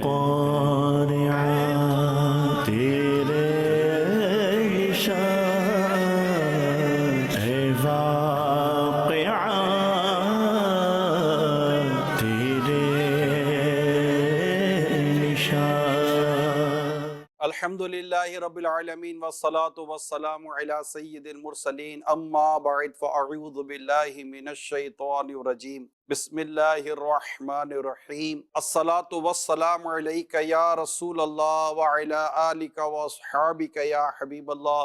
قارعہ تیرے نشان، اے واقعہ تیرے نشان۔ الحمدللہ رب العالمین والصلاة والسلام علی سید المرسلین، اما بعد فاعوذ باللہ من الشیطان الرجیم، بسم اللہ الرحمن الرحیم۔ الصلاة والسلام علیک یا رسول اللہ وعلی آلک واصحابک یا حبیب اللہ،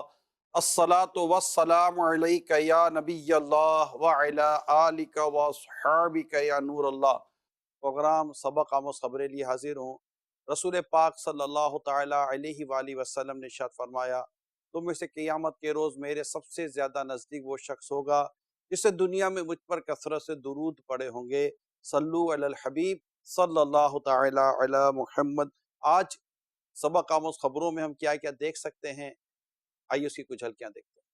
الصلاة والسلام علیک یا نبی اللہ وعلی آلک واصحابک یا نور اللہ۔ پروگرام سبق آموز خبریں لیے حاضر ہوں۔ رسول پاک صلی اللہ تعالی علیہ وآلہ وسلم نے ارشاد فرمایا، تم میں سے قیامت کے روز میرے سب سے زیادہ نزدیک وہ شخص ہوگا جسے دنیا میں مجھ پر کثرت سے درود پڑے ہوں گے۔ صلو علی الحبیب صلی اللہ تعالی علی محمد۔ آج سبق آموز خبروں میں ہم کیا کیا دیکھ سکتے ہیں، آئیے اس کی کچھ جھلکیاں دیکھتے ہیں۔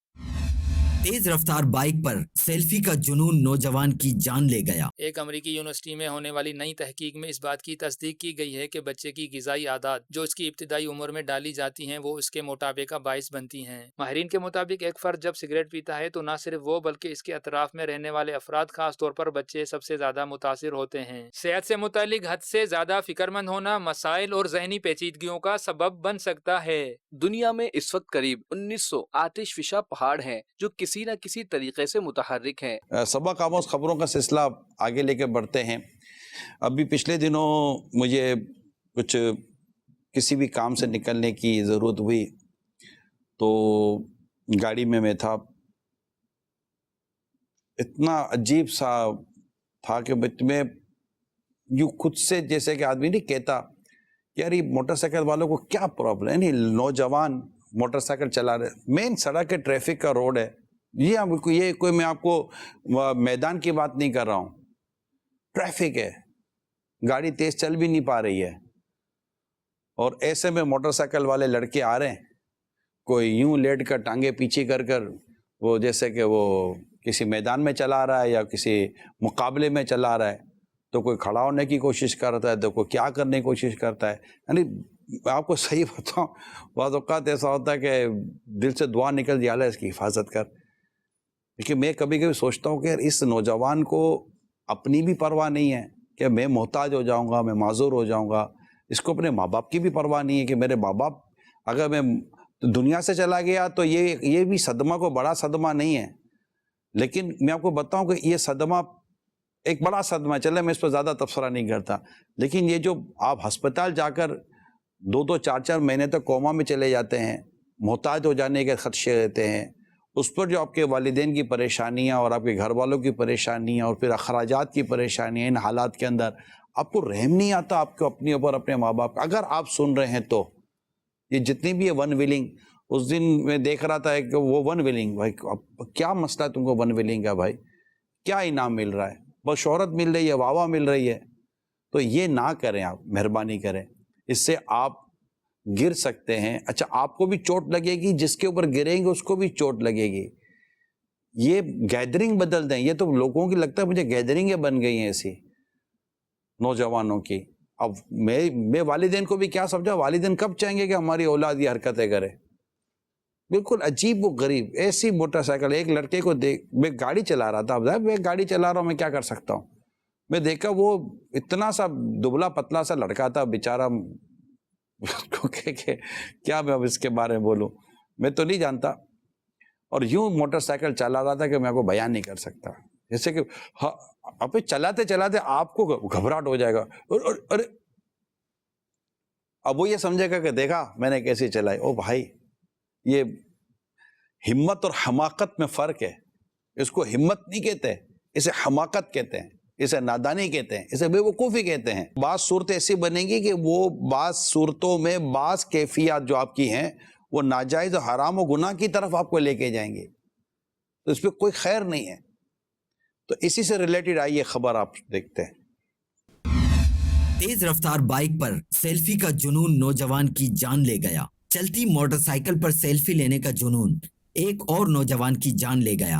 تیز رفتار بائک پر سیلفی کا جنون نوجوان کی جان لے گیا۔ ایک امریکی یونیورسٹی میں ہونے والی نئی تحقیق میں اس بات کی تصدیق کی گئی ہے کہ بچے کی غذائی عادات جو اس کی ابتدائی عمر میں ڈالی جاتی ہیں وہ اس کے موٹاپے کا باعث بنتی ہیں۔ ماہرین کے مطابق ایک فرد جب سگریٹ پیتا ہے تو نہ صرف وہ بلکہ اس کے اطراف میں رہنے والے افراد خاص طور پر بچے سب سے زیادہ متاثر ہوتے ہیں۔ صحت سے متعلق حد سے زیادہ فکر مند ہونا مسائل اور ذہنی پیچیدگیوں کا سبب بن سکتا ہے۔ دنیا میں اس وقت قریب 1900 آتش فشاں پہاڑ ہیں جو کسی نہ کسی طریقے سے متحرک ہیں۔ سبق آموز خبروں کا سلسلہ آگے لے کے بڑھتے ہیں۔ ابھی پچھلے دنوں مجھے کچھ کسی بھی کام سے نکلنے کی ضرورت ہوئی تو گاڑی میں تھا، اتنا عجیب سا تھا کہ میں یوں خود سے جیسے کہ آدمی نہیں کہتا کہ یار یہ موٹر سائیکل والوں کو کیا پرابلم ہے، نہیں نوجوان موٹر سائیکل چلا رہے، مین سڑک ہے، ٹریفک کا روڈ ہے، یہ کوئی میں آپ کو میدان کی بات نہیں کر رہا ہوں، ٹریفک ہے، گاڑی تیز چل بھی نہیں پا رہی ہے، اور ایسے میں موٹر سائیکل والے لڑکے آ رہے ہیں، کوئی یوں لیٹ کر ٹانگیں پیچھے کر وہ جیسے کہ وہ کسی میدان میں چلا رہا ہے یا کسی مقابلے میں چلا رہا ہے، تو کوئی کھڑا ہونے کی کوشش کرتا ہے تو کوئی کیا کرنے کی کوشش کرتا ہے۔ یعنی آپ کو صحیح بتاؤں، بعض اوقات ایسا ہوتا ہے کہ دل سے دعا نکل جائے اللہ اس کی حفاظت کر، لیکن میں کبھی کبھی سوچتا ہوں کہ یار اس نوجوان کو اپنی بھی پرواہ نہیں ہے کہ میں محتاج ہو جاؤں گا، میں معذور ہو جاؤں گا، اس کو اپنے ماں باپ کی بھی پرواہ نہیں ہے کہ میرے ماں باپ اگر میں دنیا سے چلا گیا تو یہ بھی صدمہ کو بڑا صدمہ نہیں ہے، لیکن میں آپ کو بتاؤں کہ یہ صدمہ ایک بڑا صدمہ ہے، چلے میں اس پر زیادہ تبصرہ نہیں کرتا، لیکن یہ جو آپ ہسپتال جا کر 2-2 4-4 مہینے تک کوما میں چلے جاتے ہیں، محتاج ہو جانے کے خدشے رہتے ہیں، اس پر جو آپ کے والدین کی پریشانیاں اور آپ کے گھر والوں کی پریشانیاں اور پھر اخراجات کی پریشانیاں، ان حالات کے اندر آپ کو رحم نہیں آتا آپ کو اپنے اوپر، اپنے ماں باپ۔ اگر آپ سن رہے ہیں تو یہ جتنی بھی ہے ون ویلنگ، اس دن میں دیکھ رہا تھا کہ وہ ون ویلنگ، بھائی کیا مسئلہ ہے تم کو ون ویلنگ کا، بھائی کیا انعام مل رہا ہے، بس شہرت مل رہی ہے، واہ واہ مل رہی ہے، تو یہ نہ کریں، آپ مہربانی کریں، اس سے آپ گر سکتے ہیں۔ اچھا آپ کو بھی چوٹ لگے گی، جس کے اوپر گریں گے اس کو بھی چوٹ لگے گی۔ یہ گیدرنگ بدل دیں، یہ تو لوگوں کی لگتا ہے مجھے گیدرنگیں بن گئی ہیں ایسی نوجوانوں کی۔ اب میں والدین کو بھی کیا سمجھا، والدین کب چاہیں گے کہ ہماری اولاد یہ حرکتیں کرے، بالکل عجیب و غریب ایسی موٹر سائیکل۔ ایک لڑکے کو میں گاڑی چلا رہا تھا، میں گاڑی چلا رہا ہوں، میں کیا کر سکتا ہوں، میں دیکھا وہ اتنا سا دبلا پتلا سا لڑکا تھا بیچارہ، کیا میں اب اس کے بارے میں بولوں، میں تو نہیں جانتا، اور یوں موٹر سائیکل چلا رہا تھا کہ میں آپ کو بیان نہیں کر سکتا، جیسے کہ اب چلاتے چلاتے آپ کو گھبراہٹ ہو جائے گا، ارے اب وہ یہ سمجھے گا کہ دیکھا میں نے کیسی چلائی۔ او بھائی، یہ ہمت اور حماقت میں فرق ہے، اس کو ہمت نہیں کہتے، اسے حماقت کہتے ہیں، اسے نادانی کہتے ہیں، اسے بے وقوفی کہتے ہیں۔ بعض صورتیں ایسی بنیں گی کہ وہ بعض صورتوں میں بعض کیفیات جو آپ کی ہیں وہ ناجائز و حرام و گناہ کی طرف آپ کو لے کے جائیں گے، تو اس پہ کوئی خیر نہیں ہے۔ تو اسی سے ریلیٹڈ آئیے خبر آپ دیکھتے ہیں۔ تیز رفتار بائک پر سیلفی کا جنون نوجوان کی جان لے گیا۔ چلتی موٹر سائیکل پر سیلفی لینے کا جنون ایک اور نوجوان کی جان لے گیا۔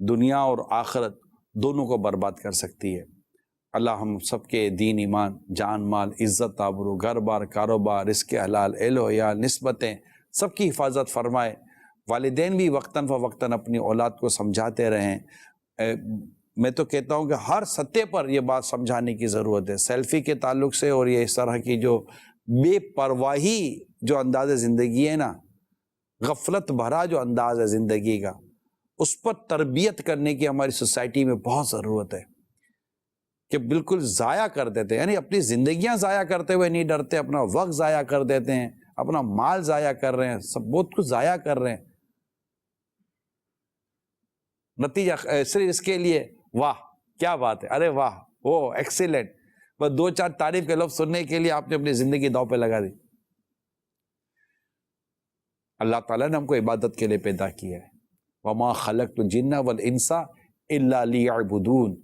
دنیا اور آخرت دونوں کو برباد کر سکتی ہے۔ اللہ ہم سب کے دین ایمان، جان مال، عزت آبرو، گھر بار، کاروبار، رزق حلال، اہل و عیال، نسبتیں سب کی حفاظت فرمائے۔ والدین بھی وقتاً فوقتاً اپنی اولاد کو سمجھاتے رہیں۔ میں تو کہتا ہوں کہ ہر سطح پر یہ بات سمجھانے کی ضرورت ہے، سیلفی کے تعلق سے اور یہ اس طرح کی جو بے پرواہی جو انداز زندگی ہے نا، غفلت بھرا جو انداز ہے زندگی کا، اس پر تربیت کرنے کی ہماری سوسائٹی میں بہت ضرورت ہے کہ بالکل ضائع کر دیتے ہیں، یعنی اپنی زندگیاں ضائع کرتے ہوئے نہیں ڈرتے، اپنا وقت ضائع کر دیتے ہیں، اپنا مال ضائع کر رہے ہیں، سب بہت کچھ ضائع کر رہے ہیں، نتیجہ صرف اس کے لیے واہ کیا بات ہے، ارے واہ وہ ایکسیلنٹ، بس دو چار تعریف کے لفظ سننے کے لیے آپ نے اپنی زندگی داؤ پہ لگا دی۔ اللہ تعالیٰ نے ہم کو عبادت کے لیے پیدا کیا ہے، وما خلقت الجن والانس الا لیعبدون،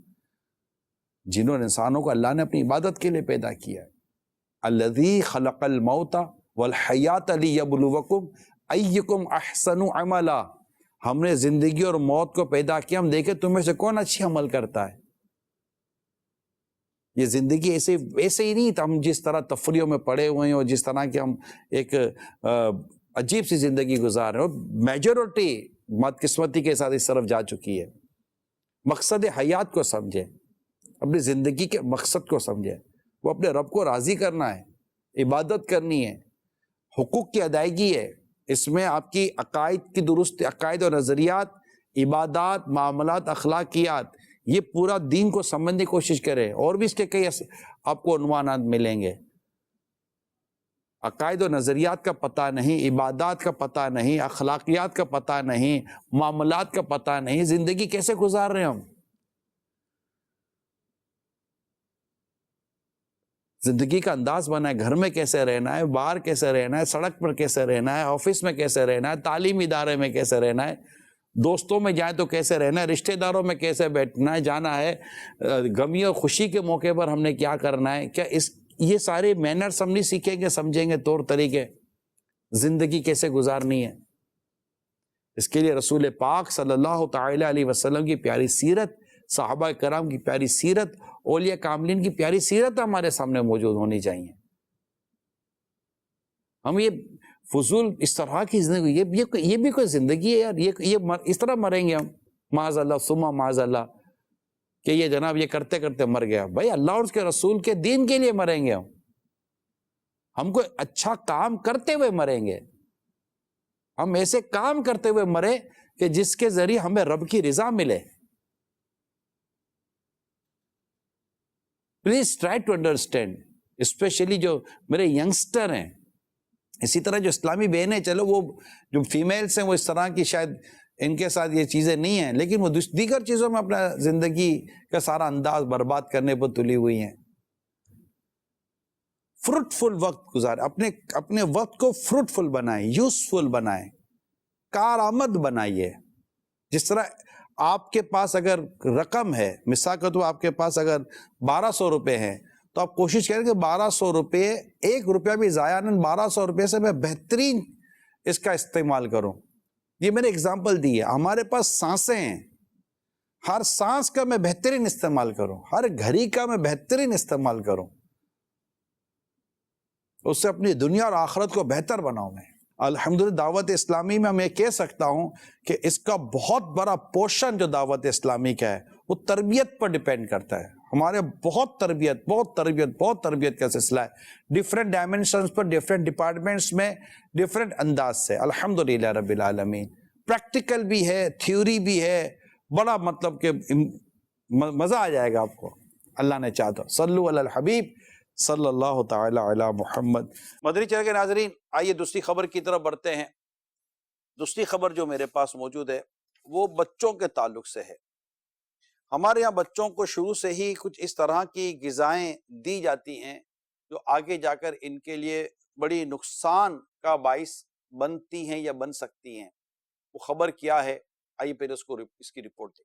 جنوں اور انسانوں کو اللہ نے اپنی عبادت کے لیے پیدا کیا ہے۔ الذی خلق الموت والحیات لیبلوکم ایکم احسن عملا، ہم نے زندگی اور موت کو پیدا کیا، ہم دیکھیں تم میں سے کون اچھی عمل کرتا ہے۔ یہ زندگی ایسے ہی نہیں، ہم جس طرح تفریحوں میں پڑے ہوئے ہیں اور جس طرح کے ہم ایک عجیب سی زندگی گزار رہے ہیں، اور میجورٹی بدقسمتی کے ساتھ اس طرف جا چکی ہے۔ مقصد حیات کو سمجھے، اپنی زندگی کے مقصد کو سمجھے، وہ اپنے رب کو راضی کرنا ہے، عبادت کرنی ہے، حقوق کی ادائیگی ہے، اس میں آپ کی عقائد کی درست، عقائد اور نظریات، عبادات، معاملات، اخلاقیات، یہ پورا دین کو سمجھنے کی کوشش کرے۔ اور بھی اس کے کئی آپ کو عنوانات ملیں گے۔ عقائد و نظریات کا پتہ نہیں، عبادات کا پتہ نہیں، اخلاقیات کا پتہ نہیں، معاملات کا پتہ نہیں، زندگی کیسے گزار رہے ہیں ہم؟ زندگی کا انداز بنا ہے، گھر میں کیسے رہنا ہے، باہر کیسے رہنا ہے، سڑک پر کیسے رہنا ہے، آفس میں کیسے رہنا ہے، تعلیمی ادارے میں کیسے رہنا ہے، دوستوں میں جائیں تو کیسے رہنا ہے، رشتہ داروں میں کیسے بیٹھنا ہے، جانا ہے، غمی اور خوشی کے موقع پر ہم نے کیا کرنا ہے، کیا یہ سارے مینرز ہم نہیں سیکھیں گے، سمجھیں گے طور طریقے، زندگی کیسے گزارنی ہے۔ اس کے لیے رسول پاک صلی اللہ تعالی علیہ وسلم کی پیاری سیرت، صحابہ کرام کی پیاری سیرت، اولیاء کاملین کی پیاری سیرت ہمارے سامنے موجود ہونی چاہیے۔ ہم یہ فضول اس طرح کی زندگی، یہ بھی کوئی زندگی ہے یار؟ یہ اس طرح مریں گے ہم، معاذ اللہ ثم معاذ اللہ، کہ یہ جناب یہ کرتے کرتے مر گیا۔ بھائی اللہ اور اس کے رسول کے دین کے لیے مریں گے ہم کوئی اچھا کام کرتے ہوئے مریں گے، ہم ایسے کام کرتے ہوئے مرے کہ جس کے ذریعے ہمیں رب کی رضا ملے۔ Please try to understand, especially جو میرے ینگسٹر ہیں، اسی طرح جو اسلامی بہنیں، چلو وہ جو فیمیلز ہیں وہ اس طرح کی شاید ان کے ساتھ یہ چیزیں نہیں ہیں، لیکن وہ دیگر چیزوں میں اپنا زندگی کا سارا انداز برباد کرنے پر تلی ہوئی ہیں۔ فروٹفل وقت گزاریں، اپنے وقت کو فروٹفل بنائیں، یوزفل بنائیں، کارآمد بنائیے۔ جس طرح آپ کے پاس اگر رقم ہے، مثال کا تو آپ کے پاس اگر 1200 روپے ہیں تو آپ کوشش کریں کہ 1200 روپے، 1 روپیہ بھی ضائع نہیں، 1200 روپے سے میں بہترین اس کا استعمال کروں۔ یہ میں نے اگزامپل دی ہے، ہمارے پاس سانسیں ہیں، ہر سانس کا میں بہترین استعمال کروں، ہر گھڑی کا میں بہترین استعمال کروں، اس سے اپنی دنیا اور آخرت کو بہتر بناؤں میں۔ الحمدللہ دعوت اسلامی میں میں یہ کہہ سکتا ہوں کہ اس کا بہت بڑا پورشن جو دعوت اسلامی کا ہے وہ تربیت پر ڈیپینڈ کرتا ہے۔ ہمارے بہت تربیت کا سلسلہ ہے، ڈیفرنٹ ڈائمنشنز پر، ڈیفرنٹ ڈپارٹمنٹس میں، ڈیفرنٹ انداز سے، الحمدللہ رب العالمین۔ پریکٹیکل بھی ہے، تھیوری بھی ہے، بڑا مطلب کہ مزہ آ جائے گا آپ کو، اللہ نے چاہا تو۔ صلو علی الحبیب صلی اللہ تعالی علی محمد۔ مدنی چینل کے ناظرین، آئیے دوسری خبر کی طرف بڑھتے ہیں۔ دوسری خبر جو میرے پاس موجود ہے وہ بچوں کے تعلق سے ہے۔ ہمارے یہاں بچوں کو شروع سے ہی کچھ اس طرح کی غذائیں دی جاتی ہیں جو آگے جا کر ان کے لیے بڑی نقصان کا باعث بنتی ہیں یا بن سکتی ہیں۔ وہ خبر کیا ہے؟ آئیے پہلے اس کی رپورٹ دیں۔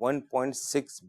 1.6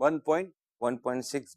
1.6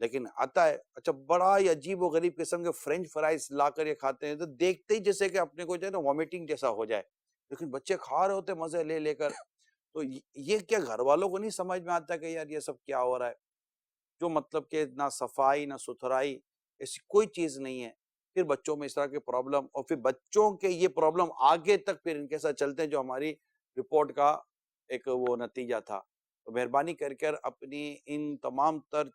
لیکن آتا ہے. اچھا بڑا ہی عجیب و غریب قسم کے فرینچ فرائز لا کر یہ کھاتے ہیں تو دیکھتے ہی جیسے کہ اپنے کو جو ہے نا وامٹنگ جیسا ہو جائے, لیکن بچے کھا رہے ہوتے مزے لے لے کر. تو یہ کیا گھر والوں کو نہیں سمجھ میں آتا کہ یار یہ سب کیا ہو رہا ہے, جو مطلب کہ نہ صفائی نہ ستھرائی ایسی کوئی چیز نہیں ہے. پھر بچوں میں اس طرح کے پرابلم, اور پھر بچوں کے یہ پرابلم آگے تک پھر ان کے ساتھ چلتے ہیں, جو ہماری رپورٹ کا ایک وہ نتیجہ تھا. تو مہربانی کر اپنی ان تمام تر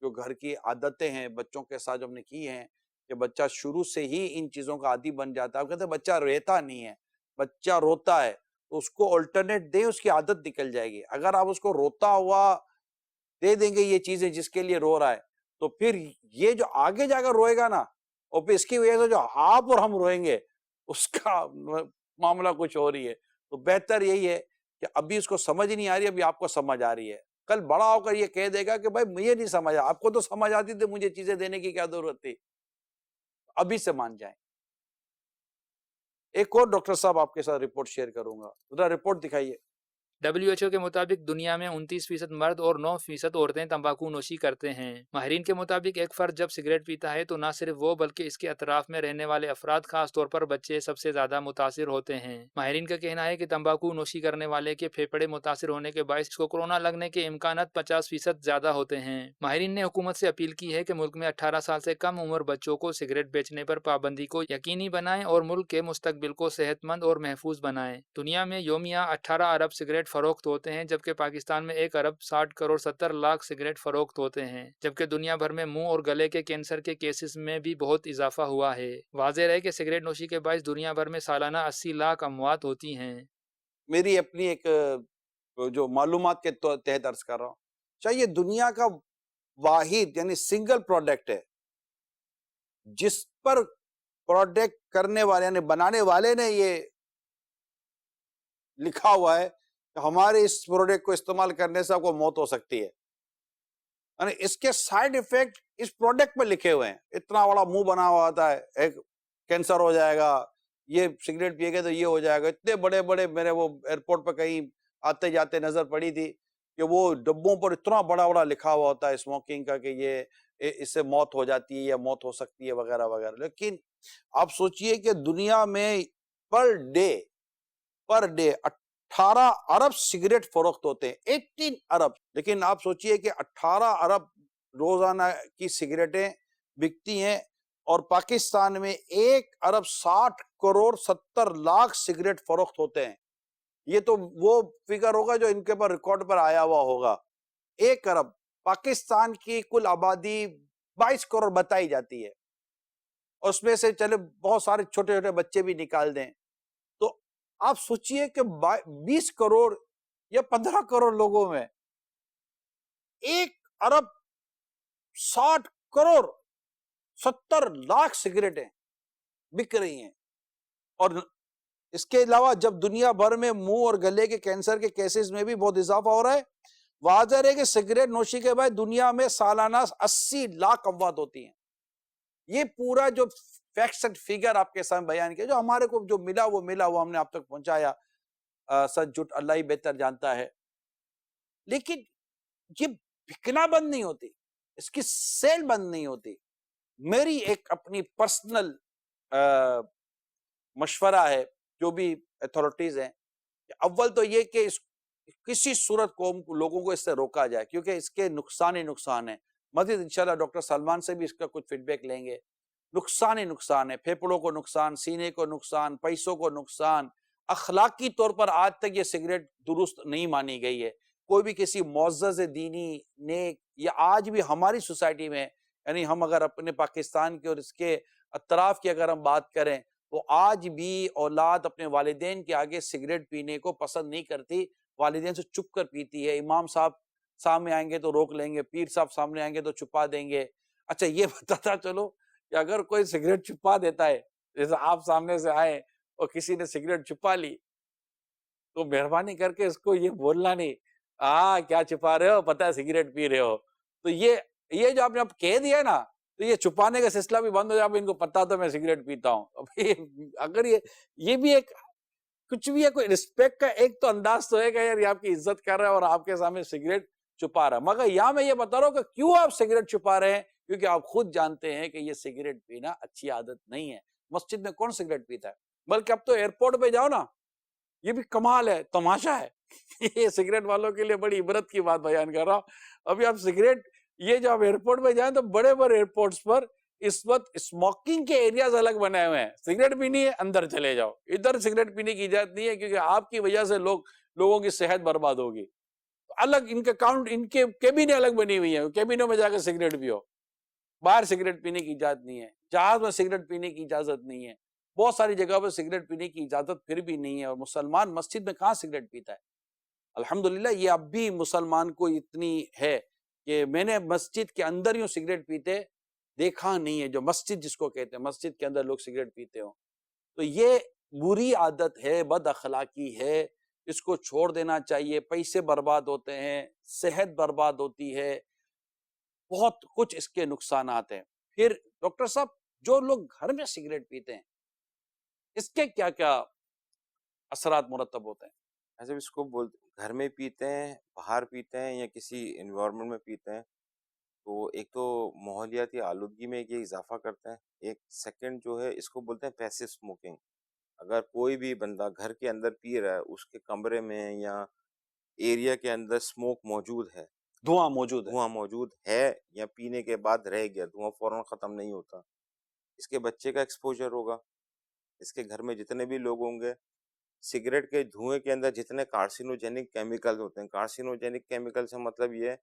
جو گھر کی عادتیں ہیں بچوں کے ساتھ جو ہم نے کی ہیں, کہ بچہ شروع سے ہی ان چیزوں کا عادی بن جاتا ہے. آپ کہتے ہیں بچہ رہتا نہیں ہے, بچہ روتا ہے تو اس کو الٹرنیٹ دیں, اس کی عادت نکل جائے گی. اگر آپ اس کو روتا ہوا دے دیں گے یہ چیزیں جس کے لیے رو رہا ہے, تو پھر یہ جو آگے جا کر روئے گا نا, اور پھر اس کی وجہ سے جو آپ اور ہم روئیں گے اس کا معاملہ کچھ ہو رہی ہے. تو بہتر یہی ہے کہ ابھی اس کو سمجھ نہیں آ رہی, ابھی آپ کو سمجھ آ رہی ہے. کل بڑا ہو کر یہ کہہ دے گا کہ بھائی مجھے نہیں سمجھا, آپ کو تو سمجھ آتی تھی, مجھے چیزیں دینے کی کیا ضرورت تھی. ابھی سے مان جائیں. ایک اور ڈاکٹر صاحب آپ کے ساتھ رپورٹ شیئر کروں گا, ذرا رپورٹ دکھائیے. WHO کے مطابق دنیا میں 29% مرد اور 9% عورتیں تمباکو نوشی کرتے ہیں. ماہرین کے مطابق ایک فرد جب سگریٹ پیتا ہے تو نہ صرف وہ بلکہ اس کے اطراف میں رہنے والے افراد, خاص طور پر بچے, سب سے زیادہ متاثر ہوتے ہیں. ماہرین کا کہنا ہے کہ تمباکو نوشی کرنے والے کے پھیپھڑے متاثر ہونے کے باعث اس کو کورونا لگنے کے امکانات 50% زیادہ ہوتے ہیں. ماہرین نے حکومت سے اپیل کی ہے کہ ملک میں 18 سال سے کم عمر بچوں کو سگریٹ بیچنے پر پابندی کو یقینی بنائیں اور ملک کے مستقبل کو صحت مند اور محفوظ بنائیں. دنیا میں یومیہ 18 ارب سگریٹ فروخت ہوتے ہیں, جبکہ پاکستان میں 1 ارب 60 کروڑ 70 لاکھ سگریٹ فروخت ہوتے ہیں. جبکہ دنیا بھر میں منہ اور گلے کے کینسر کے کیسز میں بھی بہت اضافہ ہوا ہے. واضح رہے کہ سگریٹ نوشی کے باعث دنیا بھر میں سالانہ 80 لاکھ اموات ہوتی ہیں. میری اپنی ایک جو معلومات کے تحت عرض کر رہا ہوں, چاہیے دنیا کا واحد یعنی سنگل پروڈکٹ ہے جس پر پروڈکٹ کرنے والے یعنی بنانے والے نے یہ لکھا ہوا ہے کہ ہمارے اس پروڈکٹ کو استعمال کرنے سے آپ کو موت ہو سکتی ہے. یعنی اس کے سائیڈ ایفیکٹ اس پروڈکٹ میں لکھے ہوئے ہیں. اتنا بڑا منہ بنا ہوا ہوتا ہے, ایک کینسر ہو جائے گا, یہ سگریٹ پیے گے تو یہ ہو جائے گا. اتنے بڑے بڑے, میرے وہ ایئرپورٹ پہ کہیں آتے جاتے نظر پڑی تھی کہ وہ ڈبوں پر اتنا بڑا بڑا لکھا ہوا ہوتا ہے اسموکنگ کا کہ یہ اس سے موت ہو جاتی ہے یا موت ہو سکتی ہے وغیرہ وغیرہ. لیکن آپ سوچئے کہ دنیا میں پر ڈے 18 ارب سگریٹ فروخت ہوتے ہیں, 18 ارب. لیکن آپ سوچئے کہ 18 ارب روزانہ کی سگریٹیں بکتی ہیں, اور پاکستان میں 1 ارب 60 کروڑ 70 لاکھ سگریٹ فروخت ہوتے ہیں. یہ تو وہ فگر ہوگا جو ان کے پر ریکارڈ پر آیا ہوا ہوگا. 1 ارب. پاکستان کی کل آبادی 22 کروڑ بتائی جاتی ہے, اس میں سے چلے بہت سارے چھوٹے چھوٹے بچے بھی نکال دیں تو آپ سوچئے کہ 20 کروڑ یا 15 کروڑ لوگوں میں 1 ارب 60 کروڑ 70 لاکھ سگریٹیں بک رہی ہیں. اور اس کے علاوہ جب دنیا بھر میں منہ اور گلے کے کینسر کے کیسز میں بھی بہت اضافہ ہو رہا ہے, واضح ہے کہ سگریٹ نوشی کے بعد دنیا میں سالانہ 80 لاکھ اموات ہوتی ہیں. یہ پورا جو فیکٹس اینڈ فگر آپ کے سامنے بیان کیا, جو ہمارے کو جو ملا وہ ہم نے آپ تک پہنچایا. سچ جھوٹ اللہ ہی بہتر جانتا ہے. لیکن یہ بکنا بند نہیں ہوتی, اس کی سیل بند نہیں ہوتی. میری ایک اپنی پرسنل مشورہ ہے جو بھی اتھارٹیز ہیں, اول تو یہ کہ کسی صورت لوگوں کو اس سے روکا جائے, کیونکہ اس کے نقصان ہی نقصان ہے. مزید انشاءاللہ ڈاکٹر سلمان سے بھی اس کا کچھ فیڈ بیک لیں گے. نقصان ہی نقصان ہے, پھیپھڑوں کو نقصان, سینے کو نقصان, پیسوں کو نقصان. اخلاقی طور پر آج تک یہ سگریٹ درست نہیں مانی گئی ہے. کوئی بھی کسی معزز دینی نیک یا آج بھی ہماری سوسائٹی میں, یعنی ہم اگر اپنے پاکستان کے اور اس کے اطراف کی اگر ہم بات کریں تو آج بھی اولاد اپنے والدین کے آگے سگریٹ پینے کو پسند نہیں کرتی, والدین سے چھپ کر پیتی ہے. امام صاحب سامنے آئیں گے تو روک لیں گے, پیر صاحب سامنے آئیں گے تو چھپا دیں گے. اچھا یہ بتاتا چلو کہ اگر کوئی سگریٹ چھپا دیتا ہے, جیسے آپ سامنے سے آئے اور کسی نے سگریٹ چھپا لی, تو مہربانی کر کے اس کو یہ بولنا نہیں کیا چھپا رہے ہو, پتہ ہے سگریٹ پی رہے ہو. تو یہ جو آپ نے اب کہہ دیا نا, تو یہ چھپانے کا سلسلہ بھی بند ہو جائے. اب ان کو پتا تو میں سگریٹ پیتا ہوں. اگر یہ بھی ایک کچھ بھی ہے, کوئی رسپیکٹ کا ایک تو انداز تو ہے کہ یار یہ آپ کی عزت کر رہا ہے اور آپ کے سامنے سگریٹ چھپا رہا ہے. مگر یہاں میں یہ بتا رہا ہوں کہ کیوں آپ سگریٹ چھپا رہے ہیں, کیونکہ آپ خود جانتے ہیں کہ یہ سگریٹ پینا اچھی عادت نہیں ہے. مسجد میں کون سگریٹ پیتا ہے؟ بلکہ اب تو ایئرپورٹ پہ جاؤ نا, یہ بھی کمال ہے, تماشا ہے. یہ سگریٹ والوں کے لیے بڑی عبرت کی بات بیان کر رہا ہوں. ابھی آپ سگریٹ, یہ جو آپ ایئرپورٹ پہ جائیں تو بڑے بڑے ایئرپورٹس پر اس وقت اسموکنگ کے ایریاز الگ بنائے ہوئے ہیں. سگریٹ پینی ہے اندر چلے جاؤ, ادھر سگریٹ پینے کی اجازت نہیں ہے, کیونکہ آپ کی وجہ سے لوگوں کی صحت برباد ہوگی. الگ ان کے کاؤنٹ, ان کے کیبینیں الگ بنی ہوئی ہیں, کیبینوں میں جا کے سگریٹ پیو. باہر سگریٹ پینے کی اجازت نہیں ہے, جہاز میں سگریٹ پینے کی اجازت نہیں ہے, بہت ساری جگہ پہ سگریٹ پینے کی اجازت پھر بھی نہیں ہے. اور مسلمان مسجد میں کہاں سگریٹ پیتا ہے؟ الحمدللہ یہ اب بھی مسلمان کو اتنی ہے کہ میں نے مسجد کے اندر یوں سگریٹ پیتے دیکھا نہیں ہے, جو مسجد جس کو کہتے ہیں, مسجد کے اندر لوگ سگریٹ پیتے ہوں. تو یہ بری عادت ہے, بد اخلاقی ہے, اس کو چھوڑ دینا چاہیے. پیسے برباد ہوتے ہیں, صحت برباد ہوتی ہے, بہت کچھ اس کے نقصانات ہیں. پھر ڈاکٹر صاحب جو لوگ گھر میں سگریٹ پیتے ہیں اس کے کیا کیا اثرات مرتب ہوتے ہیں؟ ایسے اس کو گھر میں پیتے ہیں, باہر پیتے ہیں, یا کسی انوائرمنٹ میں پیتے ہیں, تو ایک تو ماحولیاتی آلودگی میں یہ اضافہ کرتے ہیں. ایک سیکنڈ جو ہے اس کو بولتے ہیں پیسو اسموکنگ. اگر کوئی بھی بندہ گھر کے اندر پی رہا ہے, اس کے کمرے میں یا ایریا کے اندر اسموک موجود ہے, دھواں موجود ہے, یا پینے کے بعد رہ گیا, دھواں فوراً ختم نہیں ہوتا, اس کے بچے کا ایکسپوجر ہوگا. اس کے گھر میں جتنے بھی لوگ ہوں گے, سگریٹ کے دھوئیں کے اندر جتنے کارسینوجینک کیمیکل ہوتے ہیں, کارسینوجینک کیمیکل سے مطلب یہ ہے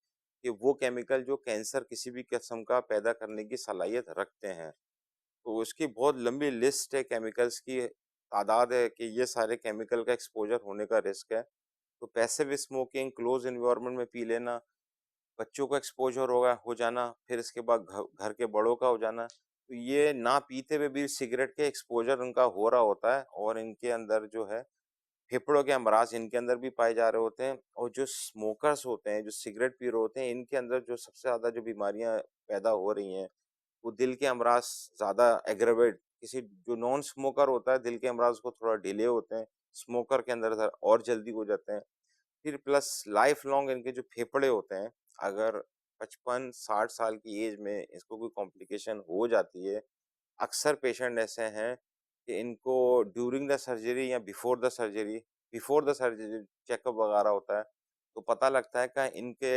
کہ وہ کیمیکل جو کینسر کسی بھی قسم کا پیدا کرنے کی صلاحیت رکھتے ہیں, تو اس کی بہت لمبی لسٹ ہے, کیمیکلز کی تعداد ہے کہ یہ سارے کیمیکل کا ایکسپوجر ہونے کا رسک ہے. تو پیسو اسموکنگ, کلوز انوائرمنٹ میں پی لینا, بچوں کا ایکسپوجر ہو جانا, پھر اس کے بعد گھر کے بڑوں کا ہو جانا, تو یہ نہ پیتے ہوئے بھی سگریٹ کے ایکسپوجر ان کا ہو رہا ہوتا ہے, اور ان کے اندر جو ہے پھیپھڑوں کے امراض ان کے اندر بھی پائے جا رہے ہوتے ہیں. اور جو اسموکرز ہوتے ہیں, جو سگریٹ پی رہے ہوتے ہیں, ان کے اندر جو سب سے زیادہ جو بیماریاں پیدا ہو رہی ہیں وہ دل کے امراض زیادہ ایگریویٹ. کسی جو نان اسموکر ہوتا ہے, دل کے امراض کو تھوڑا ڈیلے ہوتے ہیں, اسموکر کے اندر اور جلدی ہو جاتے ہیں. پھر پلس لائف لانگ ان کے جو پھیپھڑے ہوتے ہیں, اگر 55-60 سال کی ایج میں اس کو کوئی کمپلیکیشن ہو جاتی ہے, اکثر پیشنٹ ایسے ہیں کہ ان کو ڈیورنگ دا سرجری یا before the surgery check up وغیرہ ہوتا ہے, تو پتہ لگتا ہے کہ ان کے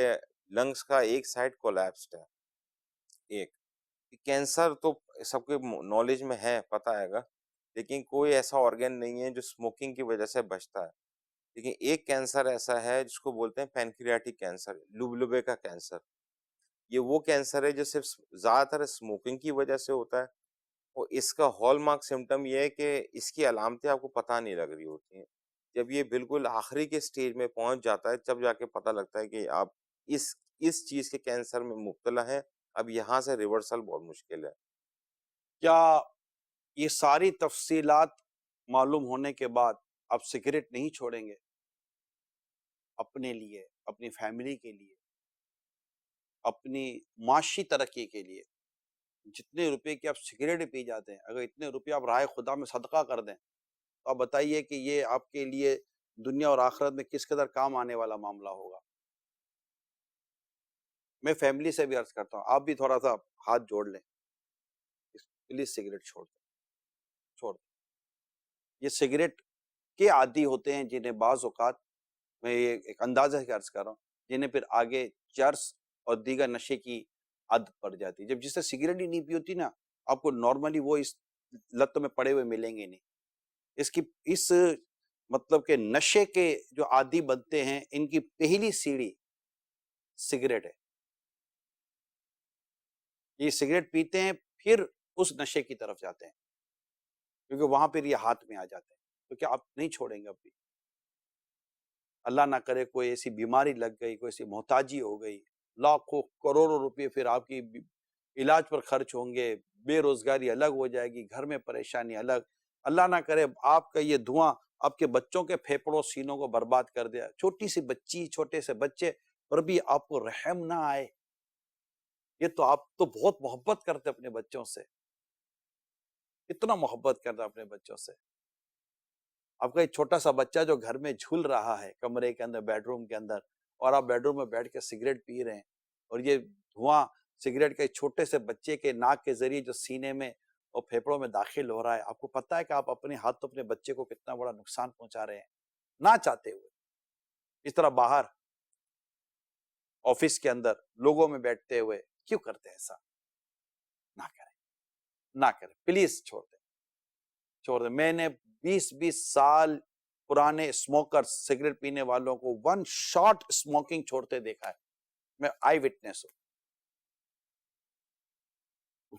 لنگس کا ایک سائڈ کولیپسڈ ہے. ایک کینسر تو سب کے نالج میں ہے, پتہ ہے گا, لیکن کوئی ایسا آرگن نہیں ہے جو اسموکنگ کی وجہ سے بچتا ہے. لیکن ایک کینسر ایسا ہے جس کو بولتے ہیں پینکریاٹک کینسر, لبلبے کا کینسر. یہ وہ کینسر ہے جو صرف زیادہ تر اسموکنگ کی وجہ سے ہوتا ہے, اور اس کا ہال مارک سمٹم یہ ہے کہ اس کی علامتیں آپ کو پتہ نہیں لگ رہی ہوتی ہیں. جب یہ بالکل آخری کے سٹیج میں پہنچ جاتا ہے, تب جا کے پتہ لگتا ہے کہ آپ اس چیز کے کینسر میں مبتلا ہیں. اب یہاں سے ریورسل بہت مشکل ہے. کیا یہ ساری تفصیلات معلوم ہونے کے بعد آپ سگریٹ نہیں چھوڑیں گے؟ اپنے لیے, اپنی فیملی کے لیے, اپنی معاشی ترقی کے لیے, جتنے روپے کی آپ سگریٹ پی جاتے ہیں, اگر اتنے روپے آپ راہ خدا میں صدقہ کر دیں تو آپ بتائیے کہ یہ آپ کے لیے دنیا اور آخرت میں کس قدر کام آنے والا معاملہ ہوگا. میں فیملی سے بھی عرض کرتا ہوں, آپ بھی تھوڑا سا ہاتھ جوڑ لیں, پلیز سگریٹ چھوڑ دیں. یہ سگریٹ کے عادی ہوتے ہیں جنہیں بعض اوقات, میں یہ ایک اندازہ سے عرض کر رہا ہوں, جنہیں پھر آگے چرس اور دیگر نشے کی عادت پڑ جاتی ہے. جب جس سے سگریٹ ہی نہیں پی ہوتی نا, آپ کو نارملی وہ اس لت میں پڑے ہوئے ملیں گے نہیں. اس مطلب کہ نشے کے جو عادی بنتے ہیں, ان کی پہلی سیڑھی سگریٹ ہے. یہ سگریٹ پیتے ہیں پھر اس نشے کی طرف جاتے ہیں, کیونکہ وہاں پھر یہ ہاتھ میں آ جاتے ہیں. تو کیا آپ نہیں چھوڑیں گے اب بھی؟ اللہ نہ کرے کوئی ایسی بیماری لگ گئی, کوئی ایسی محتاجی ہو گئی, لاکھوں کروڑوں روپے پھر آپ کی علاج پر خرچ ہوں گے, بے روزگاری الگ ہو جائے گی, گھر میں پریشانی الگ. اللہ نہ کرے آپ کا یہ دھواں آپ کے بچوں کے پھیپڑوں سینوں کو برباد کر دیا. چھوٹی سی بچی, چھوٹے سے بچے پر بھی آپ کو رحم نہ آئے. یہ تو آپ تو بہت محبت کرتے اپنے بچوں سے, اتنا محبت کرتے اپنے بچوں سے. آپ کا ایک چھوٹا سا بچہ جو گھر میں جھول رہا ہے کمرے کے اندر, بیڈ روم کے اندر, اور آپ بیڈروم میں بیٹھ کے سگریٹ پی رہے ہیں اور یہ دھواں سگریٹ کے چھوٹے سے بچے کے ناک کے ذریعے جو سینے میں اور پھیپڑوں میں داخل ہو رہا ہے، آپ کو پتہ ہے کہ آپ اپنے ہاتھ اپنے بچے کو کتنا بڑا نقصان پہنچا رہے ہیں نہ چاہتے ہوئے. اس طرح باہر آفس کے اندر لوگوں میں بیٹھتے ہوئے کیوں کرتے ہیں ایسا؟ نہ کریں پلیز، چھوڑ دیں. میں نے 20 سال پرانے اسموکر سگریٹ پینے والوں کو 1 شاٹ اسموکنگ چھوڑتے دیکھا ہے. میں آئی وٹنس ہوں.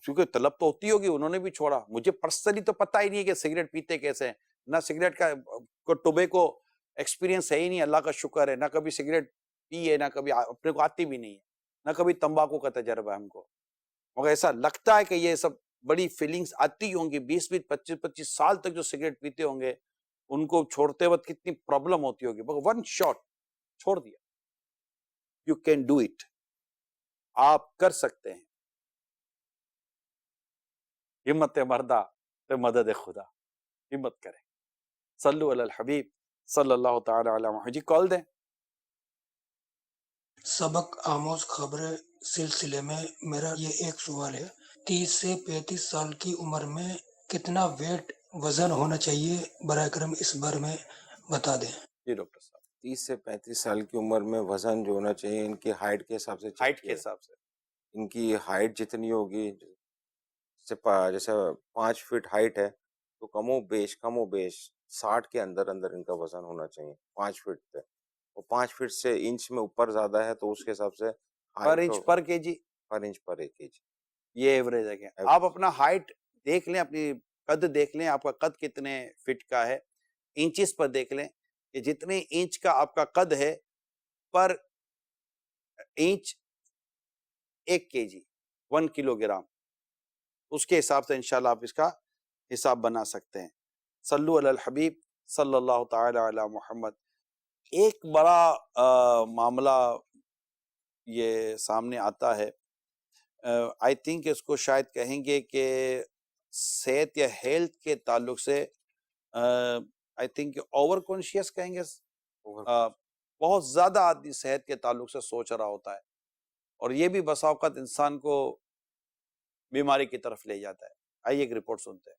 کیونکہ طلب تو ہوتی ہوگی، انہوں نے بھی چھوڑا. مجھے پرسنلی تو پتہ ہی نہیں ہے کہ سگریٹ پیتے کیسے ہیں، نہ سگریٹ کا ٹوبیکو ایکسپیرینس ہے ہی نہیں، اللہ کا شکر ہے. نہ کبھی سگریٹ پی ہے، نہ کبھی اپنے کو آتی بھی نہیں ہے، نہ کبھی تمباکو کا تجربہ ہے ہم کو. مگر ایسا لگتا ہے کہ یہ سب بڑی فیلنگز آتی ہوں گی. 20-25 سال تک جو سگریٹ پیتے ہوں گے ان کو چھوڑتے وقت کتنی پرابلم ہوتی ہوگی. مگر 1 شاٹ چھوڑ دیا. You can do it. آپ کر سکتے ہیں. ہمت مردہ پہ مدد خدا. ہمت کریں. صلو علی الحبیب صلی اللہ تعالی علی محمد. جی کال دیں. سبق آموز خبریں سلسلے میں میرا یہ ایک سوال ہے، 30 سے 35 سال کی عمر میں کتنا ویٹ وزن ہونا چاہیے؟ براہ کرم اس بارے میں بتا دیں. جی ڈاکٹر صاحب. 30 سے 35 سال کی عمر میں وزن جو ہونا چاہیے ان کی ہائٹ کے حساب سے ہائٹ کے حساب سے ان کی ہائٹ جتنی ہوگی، جیسے 5 فٹ ہائٹ ہے تو کم و بیش 60 کے اندر ان کا وزن ہونا چاہیے 5 فٹ پہ. اور 5 فٹ سے انچ میں اوپر زیادہ ہے تو اس کے حساب سے پر انچ پر کے جی، پر انچ پر 1 kg. یہ ایوریج ہے. آپ اپنا ہائٹ دیکھ لیں، اپنی قد دیکھ لیں، آپ کا قد کتنے فٹ کا ہے. انچز پر دیکھ لیں کہ جتنے انچ کا آپ کا قد ہے per inch 1 kg 1 kilo gram, اس کے حساب سے انشاءاللہ آپ اس کا حساب بنا سکتے ہیں. صلو علی الحبیب صلی اللہ تعالی علی محمد. ایک بڑا معاملہ یہ سامنے آتا ہے، آئی تھنک اس کو شاید کہیں گے کہ صحت یا ہیلتھ کے تعلق سے آئی تھنک اوور کانشیس کہیں گے. بہت زیادہ آدمی صحت کے تعلق سے سوچ رہا ہوتا ہے اور یہ بھی بسا اوقات انسان کو بیماری کی طرف لے جاتا ہے. آئیے ایک رپورٹ سنتے ہیں.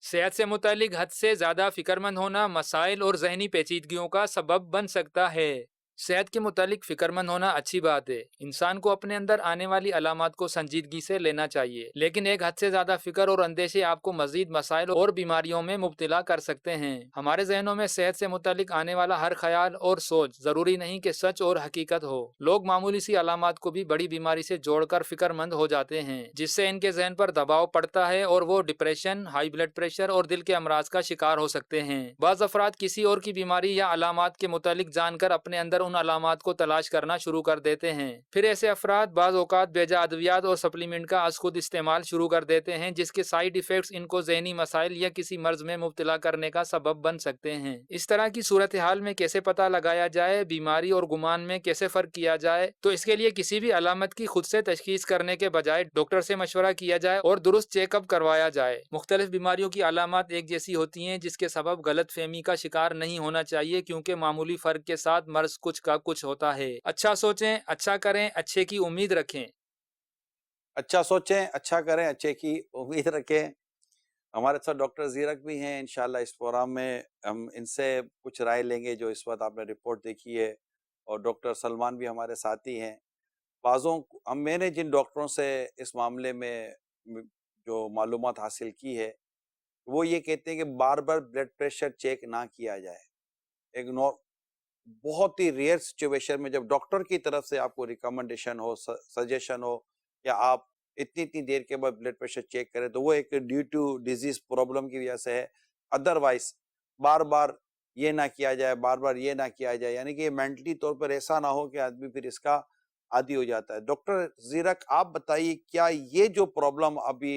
صحت سے متعلق حد سے زیادہ فکر مند ہونا مسائل اور ذہنی پیچیدگیوں کا سبب بن سکتا ہے. صحت کے متعلق فکر مند ہونا اچھی بات ہے. انسان کو اپنے اندر آنے والی علامات کو سنجیدگی سے لینا چاہیے، لیکن ایک حد سے زیادہ فکر اور اندیشے آپ کو مزید مسائل اور بیماریوں میں مبتلا کر سکتے ہیں. ہمارے ذہنوں میں صحت سے متعلق آنے والا ہر خیال اور سوچ ضروری نہیں کہ سچ اور حقیقت ہو. لوگ معمولی سی علامات کو بھی بڑی بیماری سے جوڑ کر فکر مند ہو جاتے ہیں، جس سے ان کے ذہن پر دباؤ پڑتا ہے اور وہ ڈپریشن، ہائی بلڈ پریشر اور دل کے امراض کا شکار ہو سکتے ہیں. بعض افراد کسی اور کی بیماری یا علامات کے متعلق جان کر اپنے اندر ان علامات کو تلاش کرنا شروع کر دیتے ہیں. پھر ایسے افراد بعض اوقات بیجا ادویات اور سپلیمنٹ کا از خود استعمال شروع کر دیتے ہیں، جس کے سائیڈ ایفیکٹس ان کو ذہنی مسائل یا کسی مرض میں مبتلا کرنے کا سبب بن سکتے ہیں. اس طرح کی صورتحال میں کیسے پتہ لگایا جائے، بیماری اور گمان میں کیسے فرق کیا جائے؟ تو اس کے لیے کسی بھی علامت کی خود سے تشخیص کرنے کے بجائے ڈاکٹر سے مشورہ کیا جائے اور درست چیک اپ کروایا جائے. مختلف بیماریوں کی علامات ایک جیسی ہوتی ہیں، جس کے سبب غلط فہمی کا شکار نہیں ہونا چاہیے، کیونکہ معمولی فرق کے ساتھ مرض کچھ کا کچھ ہوتا ہے. اچھا سوچیں، اچھا کریں، اچھے کی امید رکھیں. اچھا سوچیں، اچھا کریں، اچھے کی امید رکھیں. ہمارے ساتھ ڈاکٹر زیرک بھی ہیں. انشاءاللہ اس پروگرام میں ہم ان سے کچھ رائے لیں گے جو اس وقت آپ نے رپورٹ دیکھی ہے، اور ڈاکٹر سلمان بھی ہمارے ساتھی ہیں. میں نے جن ڈاکٹروں سے اس معاملے میں جو معلومات حاصل کی ہے وہ یہ کہتے ہیں کہ بار بار بلڈ پریشر چیک نہ کیا جائے. ایک بہت ہی ریئر سچویشن میں جب ڈاکٹر کی طرف سے آپ کو ریکمنڈیشن ہو، سجیشن ہو یا آپ اتنی دیر کے بعد بلڈ پریشر چیک کریں تو وہ ایک ڈیو ٹو ڈیزیز پرابلم کی وجہ سے ہے. ادروائز بار بار یہ نہ کیا جائے، بار بار یہ نہ کیا جائے، یعنی کہ مینٹلی طور پر ایسا نہ ہو کہ آدمی پھر اس کا عادی ہو جاتا ہے. ڈاکٹر زیرک آپ بتائیے، کیا یہ جو پرابلم ابھی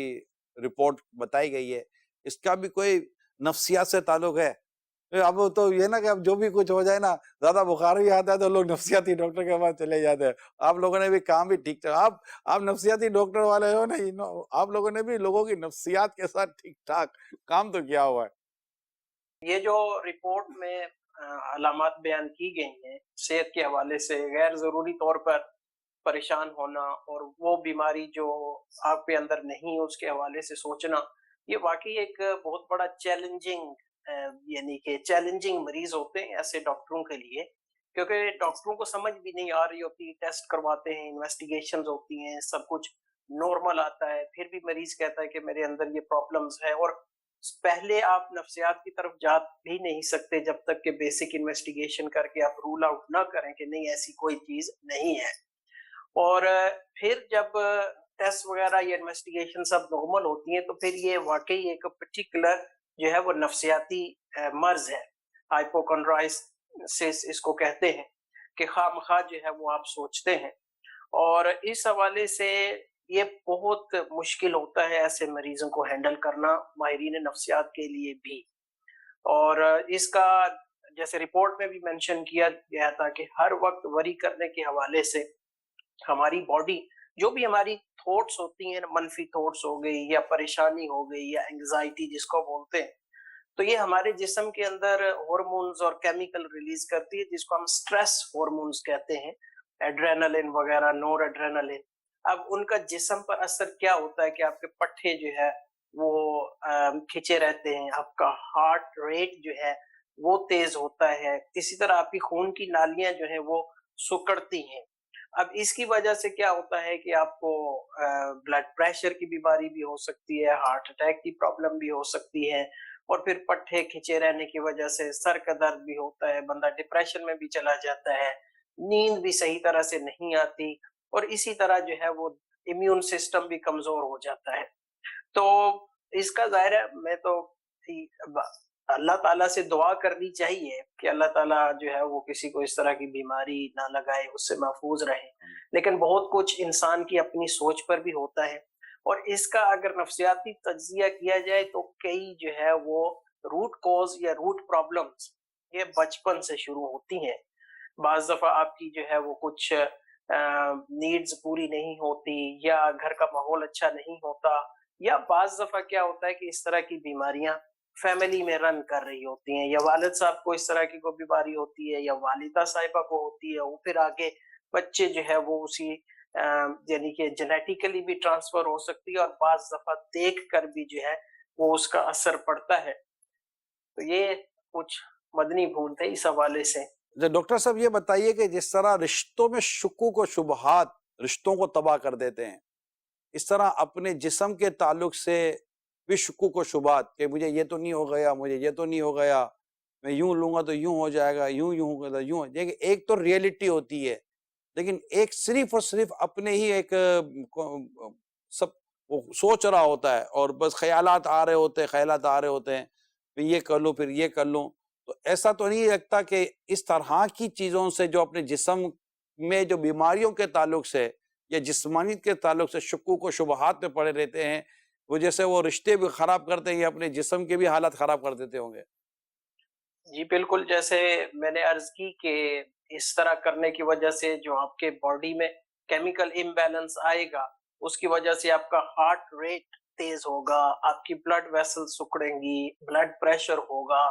رپورٹ بتائی گئی ہے اس کا بھی کوئی نفسیات سے تعلق ہے؟ اب تو یہ نا کہ اب جو بھی کچھ ہو جائے نا، زیادہ بخار بھی آتا ہے تو لوگ نفسیاتی ڈاکٹر کے پاس چلے جاتے ہیں. آپ لوگوں نے بھی کام بھی ٹھیک ٹھاک، آپ نفسیاتی ڈاکٹر والے ہو نہیں، آپ لوگوں نے بھی لوگوں کی نفسیات کے ساتھ ٹھیک ٹھاک کام تو کیا ہوا ہے. یہ جو رپورٹ میں علامات بیان کی گئی ہیں صحت کے حوالے سے، غیر ضروری طور پر پریشان ہونا اور وہ بیماری جو آپ کے اندر نہیں اس کے حوالے سے سوچنا، یہ واقعی ایک بہت بڑا چیلنجنگ یعنی کہ چیلنجنگ مریض ہوتے ہیں ایسے ڈاکٹروں کے لیے، کیونکہ ڈاکٹروں کو سمجھ بھی نہیں آ رہی ہوتی، ٹیسٹ کرواتے ہیں، انویسٹیگیشنز ہوتی ہیں، سب کچھ نارمل آتا ہے، پھر بھی مریض کہتا ہے کہ میرے اندر یہ پرابلمز ہے، اور پہلے آپ نفسیات کی طرف جا بھی نہیں سکتے جب تک کہ بیسک انویسٹیگیشن کر کے آپ رول آؤٹ نہ کریں کہ نہیں ایسی کوئی چیز نہیں ہے۔ اور پھر جب ٹیسٹ وغیرہ یا انویسٹیگیشن سب نارمل ہوتی ہیں تو پھر یہ واقعی ایک پرٹیکولر جو ہے وہ نفسیاتی مرض ہے، ہائپوکونڈرائسس اس کو کہتے ہیں، کہ خواہ مخواہ جو ہے وہ آپ سوچتے ہیں، اور اس حوالے سے یہ بہت مشکل ہوتا ہے ایسے مریضوں کو ہینڈل کرنا ماہرین نفسیات کے لیے بھی۔ اور اس کا جیسے رپورٹ میں بھی مینشن کیا گیا تھا کہ ہر وقت وری کرنے کے حوالے سے ہماری باڈی جو بھی ہماری تھوٹس ہوتی ہیں، منفی تھوٹس ہو گئی یا پریشانی ہو گئی یا انگزائٹی جس کو بولتے ہیں، تو یہ ہمارے جسم کے اندر ہارمونز اور کیمیکل ریلیز کرتی ہے جس کو ہم سٹریس ہارمونز کہتے ہیں، ایڈرینلن وغیرہ، نور ایڈرینلن۔ اب ان کا جسم پر اثر کیا ہوتا ہے کہ آپ کے پٹھے جو ہے وہ کھچے رہتے ہیں، آپ کا ہارٹ ریٹ جو ہے وہ تیز ہوتا ہے، اسی طرح آپ کی خون کی نالیاں جو ہیں وہ سکڑتی ہیں۔ اب اس کی وجہ سے کیا ہوتا ہے کہ آپ کو بلڈ پریشر کی بیماری بھی ہو سکتی ہے، ہارٹ اٹیک کی پرابلم بھی ہو سکتی ہے، اور پھر پٹھے کھچے رہنے کی وجہ سے سر کا درد بھی ہوتا ہے، بندہ ڈپریشن میں بھی چلا جاتا ہے، نیند بھی صحیح طرح سے نہیں آتی، اور اسی طرح جو ہے وہ امیون سسٹم بھی کمزور ہو جاتا ہے۔ تو اس کا ظاہر ہے میں تو اللہ تعالیٰ سے دعا کرنی چاہیے کہ اللہ تعالیٰ جو ہے وہ کسی کو اس طرح کی بیماری نہ لگائے، اس سے محفوظ رہے، لیکن بہت کچھ انسان کی اپنی سوچ پر بھی ہوتا ہے، اور اس کا اگر نفسیاتی تجزیہ کیا جائے تو کئی جو ہے وہ روٹ کوز یا روٹ پرابلمز یہ بچپن سے شروع ہوتی ہیں۔ بعض دفعہ آپ کی جو ہے وہ کچھ نیڈز پوری نہیں ہوتی، یا گھر کا ماحول اچھا نہیں ہوتا، یا بعض دفعہ کیا ہوتا ہے کہ اس طرح کی بیماریاں فیملی میں رن کر رہی ہوتی ہیں، یا والد صاحب کو اس طرح کی کوئی بیماری ہوتی ہے، یا والدہ صاحبہ کو ہوتی ہے، وہ پھر آگے بچے جو ہے وہ اسی یعنی کہ جینیٹیکلی بھی ٹرانسفر ہو سکتی ہے، اور بعض دفعہ دیکھ کر بھی جو ہے وہ اس کا اثر پڑتا ہے۔ تو یہ کچھ مدنی پھول تھے اس حوالے سے۔ ڈاکٹر صاحب یہ بتائیے کہ جس طرح رشتوں میں شکوک و شبہات رشتوں کو تباہ کر دیتے ہیں، اس طرح اپنے جسم کے تعلق سے بھی شکوک و شبہات کہ مجھے یہ تو نہیں ہو گیا، مجھے یہ تو نہیں ہو گیا، میں یوں لوں گا تو یوں ہو جائے گا، یوں ہوگا تو یوں، ایک تو ریئلٹی ہوتی ہے، لیکن ایک صرف اور صرف اپنے ہی ایک سب وہ سوچ رہا ہوتا ہے، اور بس خیالات آ رہے ہوتے ہیں پھر یہ کر لوں، پھر یہ کر لوں۔ تو ایسا تو نہیں لگتا کہ اس طرح کی چیزوں سے جو اپنے جسم میں جو بیماریوں کے تعلق سے یا جسمانیت کے تعلق سے شکوک و شبہات میں پڑے رہتے ہیں، وہ جیسے وہ رشتے بھی خراب کرتے ہیں یا اپنے جسم کے بھی حالات خراب کر دیتے ہوں گے؟ جی بالکل، جیسے میں نے عرض کی کہ اس طرح کرنے کی وجہ سے جو آپ کے باڈی میں کیمیکل امبیلنس آئے گا، اس کی وجہ سے آپ کا ہارٹ ریٹ تیز ہوگا، آپ کی بلڈ ویسل سکڑیں گی، بلڈ پریشر ہوگا۔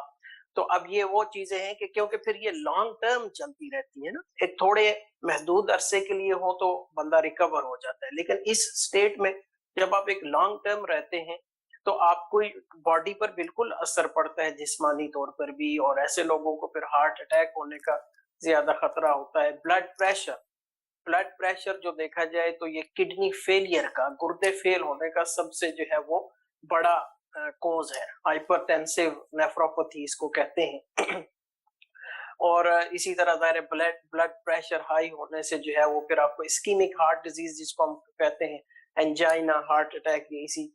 تو اب یہ وہ چیزیں ہیں کہ کیونکہ پھر یہ لانگ ٹرم چلتی رہتی ہے نا، ایک تھوڑے محدود عرصے کے لیے ہو تو بندہ ریکور ہو جاتا ہے، لیکن اس سٹیٹ میں جب آپ ایک لانگ ٹرم رہتے ہیں تو آپ کو باڈی پر بالکل اثر پڑتا ہے، جسمانی طور پر بھی، اور ایسے لوگوں کو پھر ہارٹ اٹیک ہونے کا زیادہ خطرہ ہوتا ہے۔ بلڈ پریشر جو دیکھا جائے تو یہ کڈنی فیلئر کا، گردے فیل ہونے کا سب سے جو ہے وہ بڑا کوز ہے، ہائپرٹینسو نیفروپیتھی اس کو کہتے ہیں۔ اور اسی طرح ظاہر بلڈ پریشر ہائی ہونے سے جو ہے وہ پھر آپ کو اسکیمک ہارٹ ڈیزیز جس کو ہم کہتے ہیں، انجائنا، ہارٹ اٹیک، یہ اسی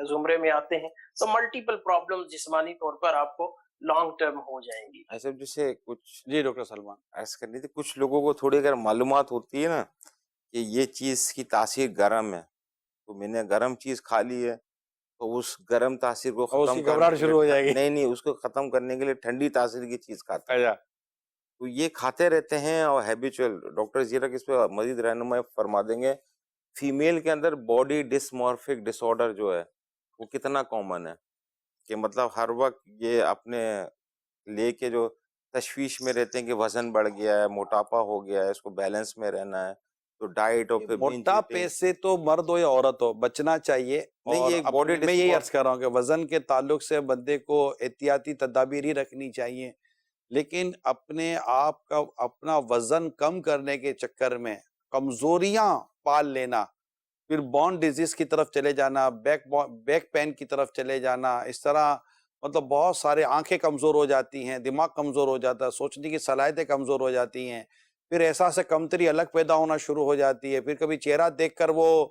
زمرے میں آتے ہیں۔ تو ملٹیپل پرابلم جسمانی طور پر آپ کو لانگ ٹرم ہو جائیں گی۔ ایسے جیسے کچھ جی ڈاکٹر سلمان۔ ایسا کرنی تھی، کچھ لوگوں کو تھوڑی اگر معلومات ہوتی ہے نا کہ یہ چیز کی تاثیر گرم ہے، تو میں نے گرم چیز کھا لی ہے تو اس گرم تاثیر کو اور اس ختم کی گھبراہٹ شروع ہو جائے گی۔ نہیں، اس کو ختم کرنے کے لیے ٹھنڈی تاثیر کی چیز کھاتے ہیں، تو یہ کھاتے رہتے ہیں اور ہیبیچول۔ ڈاکٹر زیرک اس پہ مزید رہنمائی فرما دیں گے۔ فیمیل کے اندر باڈی ڈسمورفک ڈس آرڈر جو ہے وہ کتنا کامن ہے، کہ مطلب ہر وقت یہ اپنے لے کے جو تشویش میں رہتے ہیں کہ وزن بڑھ گیا ہے، موٹاپا ہو گیا ہے، اس کو بیلنس میں رہنا ہے، تو ڈائٹ اور پھر بنج موٹاپے ایٹنگ. سے تو مرد ہو یا عورت ہو بچنا چاہیے. نہیں، اور یہ ایک body میں یہی disorder- عرض کر رہا ہوں کہ وزن کے تعلق سے بندے کو احتیاطی تدابیر ہی رکھنی چاہیے، لیکن اپنے آپ کا اپنا وزن کم کرنے کے چکر میں کمزوریاں پال لینا، پھر بون ڈیزیز کی طرف چلے جانا، بیک پین کی طرف چلے جانا، اس طرح مطلب بہت سارے آنکھیں کمزور ہو جاتی ہیں، دماغ کمزور ہو جاتا ہے، سوچنے کی صلاحیتیں کمزور ہو جاتی ہیں، پھر احساس کمتری الگ پیدا ہونا شروع ہو جاتی ہے، پھر کبھی چہرہ دیکھ کر وہ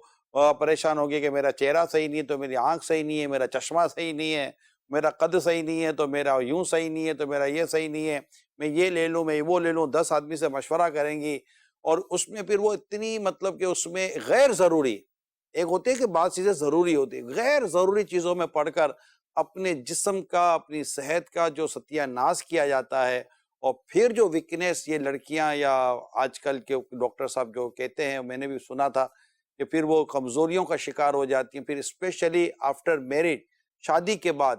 پریشان ہوگی کہ میرا چہرہ صحیح نہیں ہے تو میری آنکھ صحیح نہیں ہے، میرا چشمہ صحیح نہیں ہے، میرا قد صحیح نہیں ہے تو میرا یوں صحیح نہیں ہے تو میرا یہ صحیح نہیں ہے، میں یہ لے لوں میں وہ لے لوں. 10 آدمی سے مشورہ کریں گی، اور اس میں پھر وہ اتنی مطلب کہ اس میں غیر ضروری، ایک ہوتی ہے کہ بعض چیزیں ضروری ہوتی ہیں، غیر ضروری چیزوں میں پڑھ کر اپنے جسم کا اپنی صحت کا جو ستیہ ناش کیا جاتا ہے. اور پھر جو ویکنیس یہ لڑکیاں یا آج کل کے ڈاکٹر صاحب جو کہتے ہیں، میں نے بھی سنا تھا کہ پھر وہ کمزوریوں کا شکار ہو جاتی ہیں، پھر اسپیشلی آفٹر میرج، شادی کے بعد،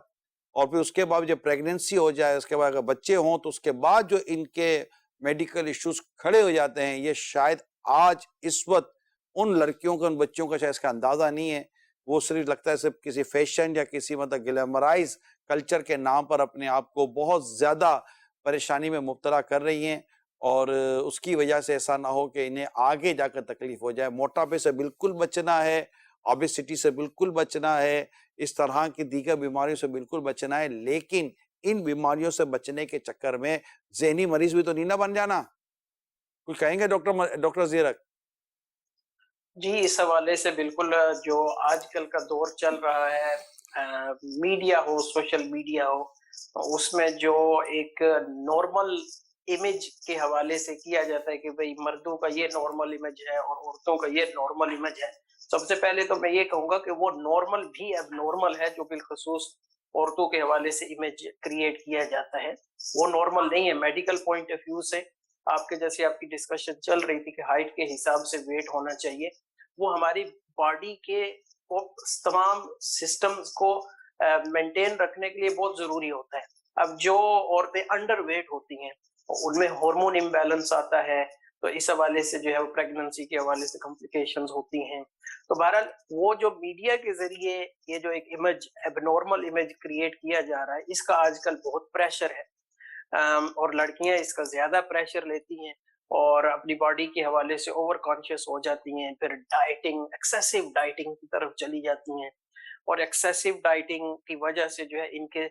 اور پھر اس کے بعد جب پریگننسی ہو جائے، اس کے بعد اگر بچے ہوں تو اس کے بعد جو ان کے میڈیکل ایشوز کھڑے ہو جاتے ہیں، یہ شاید آج اس وقت ان لڑکیوں کا ان بچوں کا شاید اس کا اندازہ نہیں ہے. وہ صرف لگتا ہے صرف کسی فیشن یا کسی مطلب گلیمرائز کلچر کے نام پر اپنے آپ کو بہت زیادہ پریشانی میں مبتلا کر رہی ہیں، اور اس کی وجہ سے ایسا نہ ہو کہ انہیں آگے جا کر تکلیف ہو جائے. موٹاپے سے بالکل بچنا ہے، اوبیسٹی سے بالکل بچنا ہے، اس طرح کی دیگر بیماریوں سے بالکل بچنا ہے، لیکن ان بیماریوں سے بچنے کے چکر میں ذہنی مریض بھی تو نہیں نہ بن جانا. کچھ کہیں گے ڈاکٹر زیرک؟ جی، اس حوالے سے بالکل جو آج کل کا دور چل رہا ہے، میڈیا ہو، سوشل میڈیا ہو، اس میں جو ایک نارمل امیج کے حوالے سے کیا جاتا ہے کہ بھئی مردوں کا یہ نارمل امیج ہے اور عورتوں کا یہ نارمل امیج ہے. سب سے پہلے تو میں یہ کہوں گا کہ وہ نارمل بھی اب نارمل ہے جو بالخصوص عورتوں کے حوالے سے امیج کریٹ کیا جاتا ہے، وہ نارمل نہیں ہے. میڈیکل پوائنٹ آف ویو سے آپ کے جیسے آپ کی ڈسکشن چل رہی تھی کہ ہائٹ کے حساب سے ویٹ ہونا چاہیے، وہ ہماری باڈی کے تمام سسٹمز کو مینٹین رکھنے کے لیے بہت ضروری ہوتا ہے. اب جو عورتیں انڈر ویٹ ہوتی ہیں ان میں ہارمون امبیلنس آتا ہے، تو اس حوالے سے جو ہے وہ پریگننسی کے حوالے سے کمپلیکیشنز ہوتی ہیں. تو بہرحال وہ جو میڈیا کے ذریعے یہ جو ایک امیج اب نارمل امیج کریٹ کیا جا رہا ہے، اس کا آج کل بہت پریشر ہے، اور لڑکیاں اس کا زیادہ پریشر لیتی ہیں اور اپنی باڈی کے حوالے سے اوور کانشیس ہو جاتی ہیں، پھر ڈائٹنگ، ایکسیسو ڈائٹنگ کی طرف چلی جاتی ہیں، اور ایکسیسو ڈائٹنگ کی وجہ سے جو ہے ان کے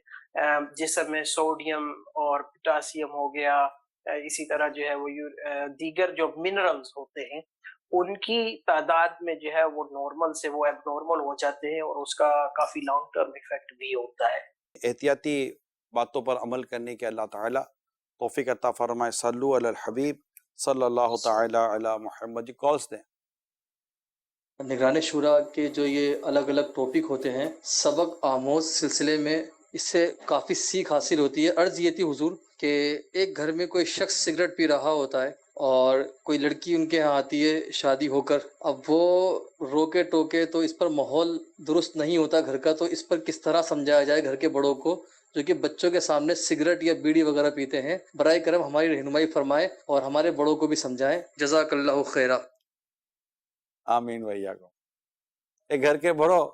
جسم میں سوڈیم اور پوٹاسیم ہو گیا، اسی طرح جو ہے وہ دیگر جو منرلز ہوتے ہیں ان کی تعداد میں جو ہے وہ نارمل سے وہ ایب نارمل ہو جاتے ہیں، اور اس کا کافی لانگ ٹرم ایفیکٹ بھی ہوتا ہے. احتیاطی باتوں پر عمل کرنے کے اللہ تعالیٰ توفیق عطا فرمائے. صلو علی الحبیب صلی اللہ تعالی علی محمد. کالز دیں. نگران شورا کے جو یہ الگ الگ ٹاپک ہوتے ہیں سبق آموز سلسلے میں، اس سے کافی سیکھ حاصل ہوتی ہے. عرض یہ تھی حضور کہ ایک گھر میں کوئی شخص سگریٹ پی رہا ہوتا ہے اور کوئی لڑکی ان کے ہاں آتی ہے شادی ہو کر، اب وہ روکے ٹوکے تو اس پر ماحول درست نہیں ہوتا گھر کا، تو اس پر کس طرح سمجھایا جائے گھر کے بڑوں کو جو کہ بچوں کے سامنے سگریٹ یا بیڑی وغیرہ پیتے ہیں؟ برائے کرم ہماری رہنمائی فرمائیں اور ہمارے بڑوں کو بھی سمجھائیں. جزاک اللہ خیرہ. آمین بھیا کو. ایک گھر کے بڑو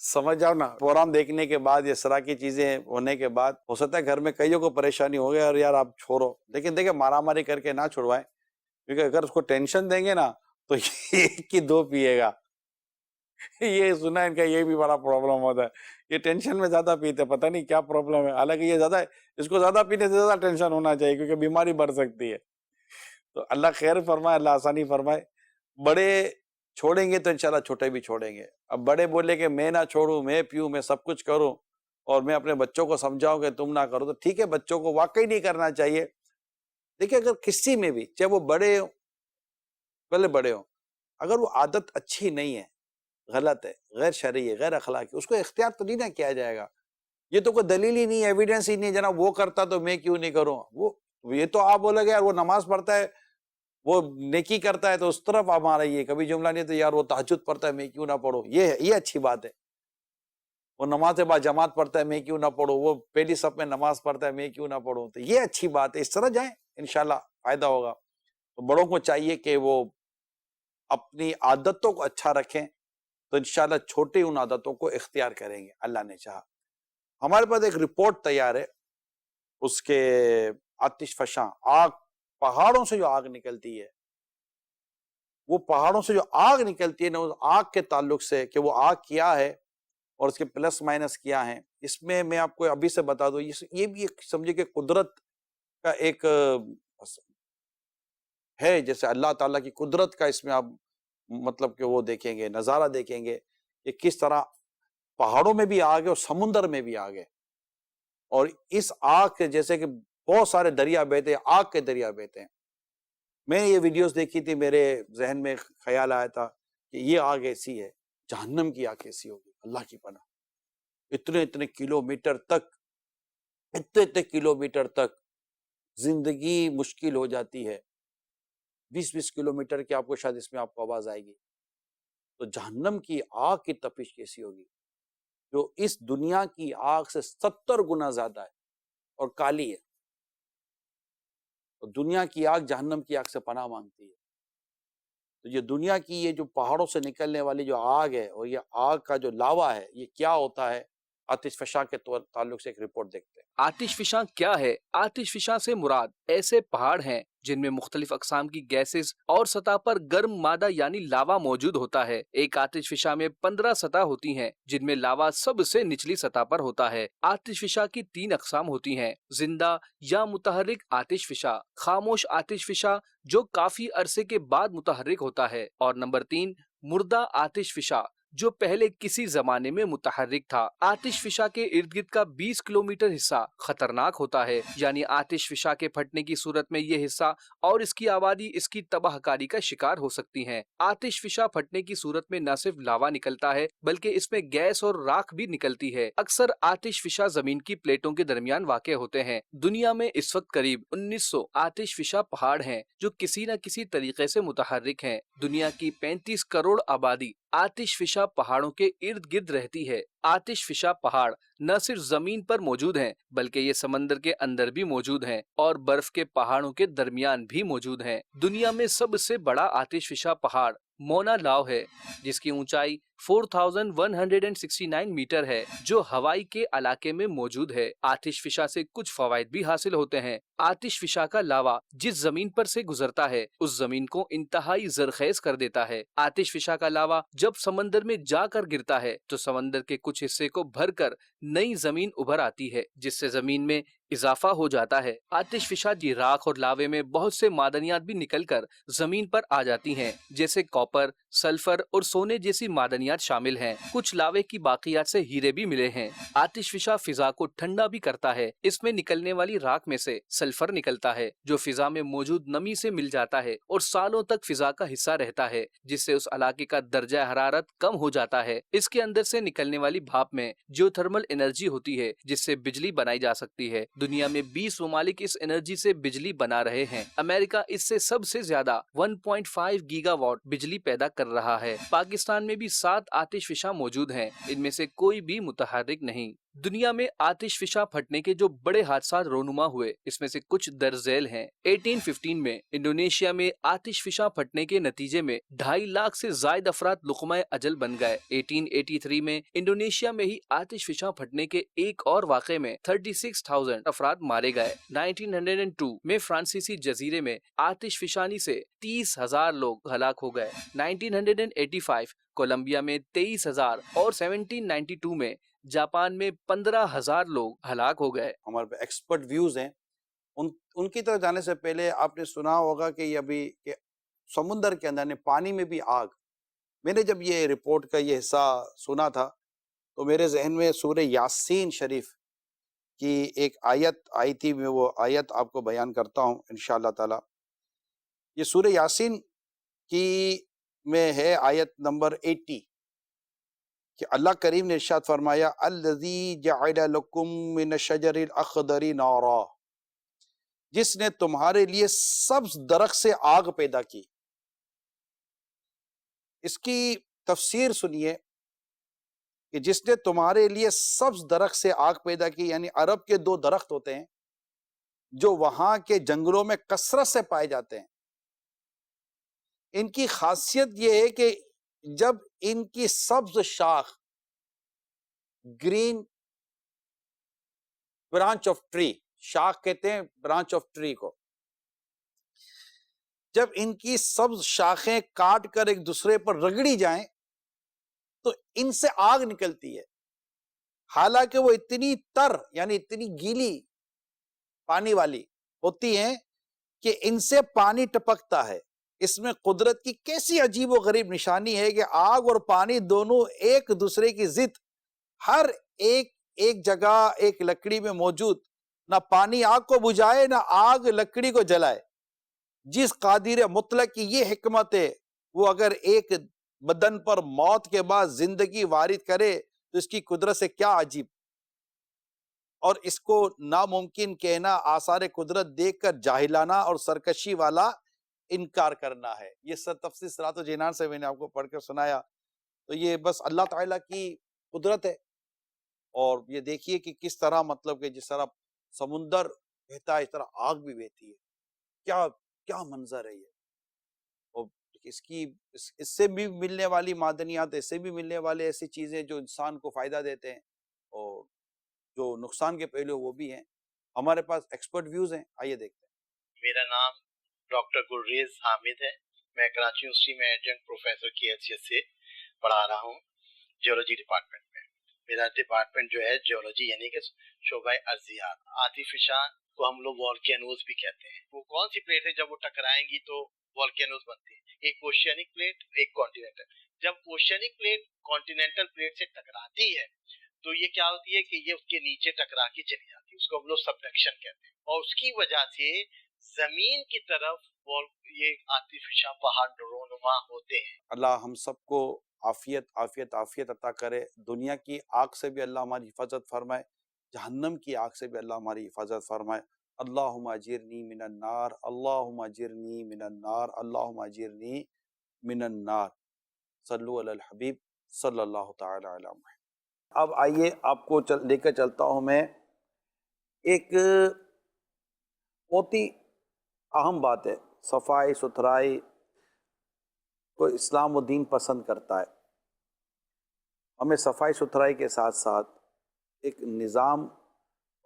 سمجھ جاؤ نا، پروگرام دیکھنے کے بعد اس طرح کی چیزیں ہونے کے بعد ہو سکتا ہے گھر میں کئیوں کو پریشانی ہو گیا اور یار آپ چھوڑو، لیکن دیکھیں مارا ماری کر کے نہ چھڑوائیں، کیونکہ اگر اس کو ٹینشن دیں گے نا تو ایک کی دو پیے گا. یہ سنا ان کا یہ بھی بڑا پرابلم ہوتا ہے، یہ ٹینشن میں زیادہ پیتے، پتہ نہیں کیا پرابلم ہے، حالانکہ یہ زیادہ اس کو زیادہ پینے سے زیادہ ٹینشن ہونا چاہیے کیونکہ بیماری بڑھ سکتی ہے. تو اللہ خیر فرمائے، اللہ آسانی فرمائے. بڑے چھوڑیں گے تو انشاءاللہ چھوٹے بھی چھوڑیں گے. اب بڑے بولے کہ میں نہ چھوڑوں، میں پیوں، میں سب کچھ کروں اور میں اپنے بچوں کو سمجھاؤں کہ تم نہ کرو، تو ٹھیک ہے، بچوں کو واقعی نہیں کرنا چاہیے. دیکھیں اگر کسی میں بھی، چاہے وہ بڑے ہوں، پہلے بڑے ہوں، اگر وہ عادت اچھی نہیں ہے، غلط ہے، غیر شرعی ہے، غیر اخلاقی، اس کو اختیار تو نہیں نہ کیا جائے گا. یہ تو کوئی دلیل ہی نہیں ہے، ایویڈنس ہی نہیں ہے جناب وہ کرتا تو میں کیوں نہیں کروں. وہ یہ تو آپ بولے گے یار وہ نماز پڑھتا ہے، وہ نیکی کرتا ہے تو اس طرف ہمارا یہ کبھی جملہ نہیں تو یار وہ تہجد پڑھتا ہے میں کیوں نہ پڑھوں. یہ اچھی بات ہے. وہ نماز بعد جماعت پڑھتا ہے میں کیوں نہ پڑھوں, وہ پہلی صف میں نماز پڑھتا ہے میں کیوں نہ پڑھوں. تو یہ اچھی بات ہے, اس طرح جائیں انشاءاللہ فائدہ ہوگا. تو بڑوں کو چاہیے کہ وہ اپنی عادتوں کو اچھا رکھیں, تو انشاءاللہ چھوٹے ان عادتوں کو اختیار کریں گے اللہ نے چاہا. ہمارے پاس ایک رپورٹ تیار ہے, اس کے آتش فشاں آگ, پہاڑوں سے جو آگ نکلتی ہے, وہ پہاڑوں سے جو آگ نکلتی ہے نا, اس آگ کے تعلق سے کہ وہ آگ کیا ہے اور اس کے پلس مائنس کیا ہیں, اس میں آپ کو ابھی سے بتا دوں, یہ بھی ایک سمجھے کہ قدرت کا ایک ہے, جیسے اللہ تعالیٰ کی قدرت کا اس میں آپ مطلب کہ وہ دیکھیں گے, نظارہ دیکھیں گے کہ کس طرح پہاڑوں میں بھی آگ ہے اور سمندر میں بھی آگ ہے. اور اس آگ کے جیسے کہ بہت سارے دریا بہتے ہیں, آگ کے دریا بہتے ہیں. میں نے یہ ویڈیوز دیکھی تھی, میرے ذہن میں خیال آیا تھا کہ یہ آگ ایسی ہے, جہنم کی آگ کیسی ہوگی, اللہ کی پناہ. اتنے کلومیٹر تک, اتنے کلومیٹر تک زندگی مشکل ہو جاتی ہے. 20 کلومیٹر کی آپ کو شاید اس میں آپ کو آواز آئے گی. تو جہنم کی آگ کی تپش کیسی ہوگی, جو اس دنیا کی آگ سے 70 گنا زیادہ ہے اور کالی ہے. اور دنیا کی آگ جہنم کی آگ سے پناہ مانگتی ہے. تو یہ دنیا کی یہ جو پہاڑوں سے نکلنے والی جو آگ ہے, اور یہ آگ کا جو لاوا ہے, یہ کیا ہوتا ہے, آتش فشاں کے تعلق سے ایک رپورٹ دیکھتے ہیں. آتش فشاں کیا ہے؟ آتش فشاں سے مراد ایسے پہاڑ ہیں جن میں مختلف اقسام کی گیسز اور سطح پر گرم مادہ یعنی لاوا موجود ہوتا ہے. ایک آتش فشاں میں 15 سطح ہوتی ہیں جن میں لاوا سب سے نچلی سطح پر ہوتا ہے. آتش فشاں کی 3 اقسام ہوتی ہیں, زندہ یا متحرک آتش فشاں, خاموش آتش فشاں جو کافی عرصے کے بعد متحرک ہوتا ہے, اور نمبر 3 مردہ آتش فشاں جو پہلے کسی زمانے میں متحرک تھا. آتش فشاں کے ارد گرد کا 20 کلومیٹر حصہ خطرناک ہوتا ہے, یعنی آتش فشاں کے پھٹنے کی صورت میں یہ حصہ اور اس کی آبادی اس کی تباہ کاری کا شکار ہو سکتی ہیں. آتش فشاں پھٹنے کی صورت میں نہ صرف لاوا نکلتا ہے بلکہ اس میں گیس اور راکھ بھی نکلتی ہے. اکثر آتش فشاں زمین کی پلیٹوں کے درمیان واقع ہوتے ہیں. دنیا میں اس وقت قریب 1900 آتش فشاں پہاڑ ہیں جو کسی نہ کسی طریقے سے متحرک ہیں. دنیا کی 35 کروڑ آبادی آتش فشاں پہاڑوں کے ارد گرد رہتی ہے. آتش فشاں پہاڑ نہ صرف زمین پر موجود ہیں بلکہ یہ سمندر کے اندر بھی موجود ہیں اور برف کے پہاڑوں کے درمیان بھی موجود ہیں. دنیا میں سب سے بڑا آتش فشاں پہاڑ مونا لاؤ ہے جس کی اونچائی 4169 میٹر ہے جو ہوائی کے علاقے میں موجود ہے. آتش فشاں سے کچھ فوائد بھی حاصل ہوتے ہیں. آتش فشاں کا لاوا جس زمین پر سے گزرتا ہے اس زمین کو انتہائی زرخیز کر دیتا ہے. آتش فشاں کا لاوا جب سمندر میں جا کر گرتا ہے تو سمندر کے کچھ حصے کو بھر کر نئی زمین ابھر آتی ہے جس سے زمین میں اضافہ ہو جاتا ہے. آتش فشاں کی راکھ اور لاوے میں بہت سے معدنیات بھی نکل کر زمین پر آ جاتی ہیں جیسے کاپر, سلفر اور سونے جیسی معدنیات شامل ہیں. کچھ لاوے کی باقیات سے ہیرے بھی ملے ہیں. آتش فشاں فضا کو ٹھنڈا بھی کرتا ہے. اس میں نکلنے والی راکھ میں سے سلفر نکلتا ہے جو فضا میں موجود نمی سے مل جاتا ہے اور سالوں تک فضا کا حصہ رہتا ہے جس سے اس علاقے کا درجہ حرارت کم ہو جاتا ہے. اس کے اندر سے نکلنے والی بھاپ میں جیو تھرمل انرجی ہوتی ہے جس سے بجلی بنائی جا سکتی ہے. دنیا میں 20 ممالک اس انرجی سے بجلی بنا رہے ہیں. امریکہ اس سے سب سے زیادہ 1.5 گیگا واٹ بجلی پیدا کر رہا ہے. پاکستان میں بھی 7 آتش فشاں موجود ہیں. ان میں سے کوئی بھی متحرک نہیں. دنیا میں آتش فشاں پھٹنے کے جو بڑے حادثات رونما ہوئے اس میں سے کچھ درج ذیل ہیں. 1815 میں انڈونیشیا میں آتش فشاں پھٹنے کے نتیجے میں 2.5 لاکھ سے زائد افراد لقمہ اجل بن گئے. 1883 میں انڈونیشیا میں ہی آتش فشاں پھٹنے کے ایک اور واقعے میں 36,000 افراد مارے گئے. 1902 میں فرانسیسی جزیرے میں آتش فشانی سے 30,000 لوگ ہلاک ہو گئے. 1985 کولمبیا میں 23,000 اور 1792 میں جاپان میں 15,000 لوگ ہلاک ہو گئے. ہمارے پہ ایکسپرٹ ویوز ہیں, ان کی طرف جانے سے پہلے آپ نے سنا ہوگا کہ یہ ابھی کہ سمندر کے اندر پانی میں بھی آگ. میں نے جب یہ رپورٹ کا یہ حصہ سنا تھا تو میرے ذہن میں سورہ یاسین شریف کی ایک آیت آئی تھی. میں وہ آیت آپ کو بیان کرتا ہوں انشاءاللہ تعالی. یہ سورہ یاسین کی میں ہے آیت نمبر 80 کہ اللہ کریم نے ارشاد فرمایا الذی جعل لکم من الشجر الاخضر نارا, جس نے تمہارے لیے سبز درخت سے آگ پیدا کی. اس کی تفسیر سنیے کہ جس نے تمہارے لیے سبز درخت سے آگ پیدا کی، یعنی عرب کے 2 درخت ہوتے ہیں جو وہاں کے جنگلوں میں کثرت سے پائے جاتے ہیں. ان کی خاصیت یہ ہے کہ جب ان کی سبز شاخ، گرین برانچ آف ٹری، شاخ کہتے ہیں برانچ آف ٹری کو، جب ان کی سبز شاخیں کاٹ کر ایک دوسرے پر رگڑی جائیں تو ان سے آگ نکلتی ہے. حالانکہ وہ اتنی تر یعنی اتنی گیلی پانی والی ہوتی ہیں کہ ان سے پانی ٹپکتا ہے. اس میں قدرت کی کیسی عجیب و غریب نشانی ہے کہ آگ اور پانی دونوں ایک دوسرے کی ضد، ہر ایک جگہ ایک لکڑی میں موجود. نہ پانی آگ کو بجھائے نہ آگ لکڑی کو جلائے. جس قادر مطلق کی یہ حکمت ہے، وہ اگر ایک بدن پر موت کے بعد زندگی وارد کرے تو اس کی قدرت سے کیا عجیب. اور اس کو ناممکن کہنا، آثار قدرت دیکھ کر جاہلانہ اور سرکشی والا انکار کرنا ہے. یہ سب تفسیر صراط و جنان سے میں نے آپ کو پڑھ کر سنایا. تو یہ بس اللہ تعالیٰ کی قدرت ہے. اور یہ دیکھیے کہ کس طرح مطلب کہ جس طرح سمندر بہتا ہے اس طرح آگ بھی بہتی ہے. کیا منظر ہے یہ. اور اس سے بھی ملنے والی معدنیات، اس سے بھی ملنے والے ایسی چیزیں جو انسان کو فائدہ دیتے ہیں اور جو نقصان کے پہلو وہ بھی ہیں. ہمارے پاس ایکسپرٹ ویوز ہیں، آئیے دیکھتے ہیں. میرا نام ڈاکٹر گلریز حامد ہے. میں کراچی یونیورسٹی میں ایڈجنکٹ پروفیسر کی حیثیت سے پڑھا رہا ہوں جیولوجی ڈپارٹمنٹ میں. میرا ڈپارٹمنٹ جو ہے جیولوجی یعنی کہ شعبہ ارضیات. آتی فشاں کو ہم لوگ والکینوز بھی کہتے ہیں. وہ کون سی پلیٹ ہے جب وہ ٹکرائیں گی تو والکینوز بنتی ہے؟ ایک اوشینک پلیٹ، ایک کانٹیننٹل. جب اوشینک پلیٹ کانٹیننٹل پلیٹ سے ٹکراتی ہے تو یہ کیا ہوتی ہے کہ یہ اس کے نیچے ٹکرا کے چلی جاتی ہے. اس کو ہم لوگ سبڈکشن کہتے ہیں. اور اس کی وجہ سے زمین کی طرف یہ آتی فشاں پہاڑ رونما ہوتے ہیں. اللہ ہم سب کو عافیت عافیت عافیت عطا کرے. دنیا کی آگ سے بھی اللہ ہماری حفاظت فرمائے، جہنم کی آگ سے بھی اللہ ہماری حفاظت فرمائے. اللہم اجرنی من النار، اللہم اجرنی من النار، اللہم اجرنی من النار. صلو علی الحبیب صلی اللہ تعالی علی محمد. اب آئیے آپ کو لے کر چلتا ہوں میں ایک بہت ہی اہم بات ہے. صفائی ستھرائی کو اسلام و دین پسند کرتا ہے. ہمیں صفائی ستھرائی کے ساتھ ساتھ ایک نظام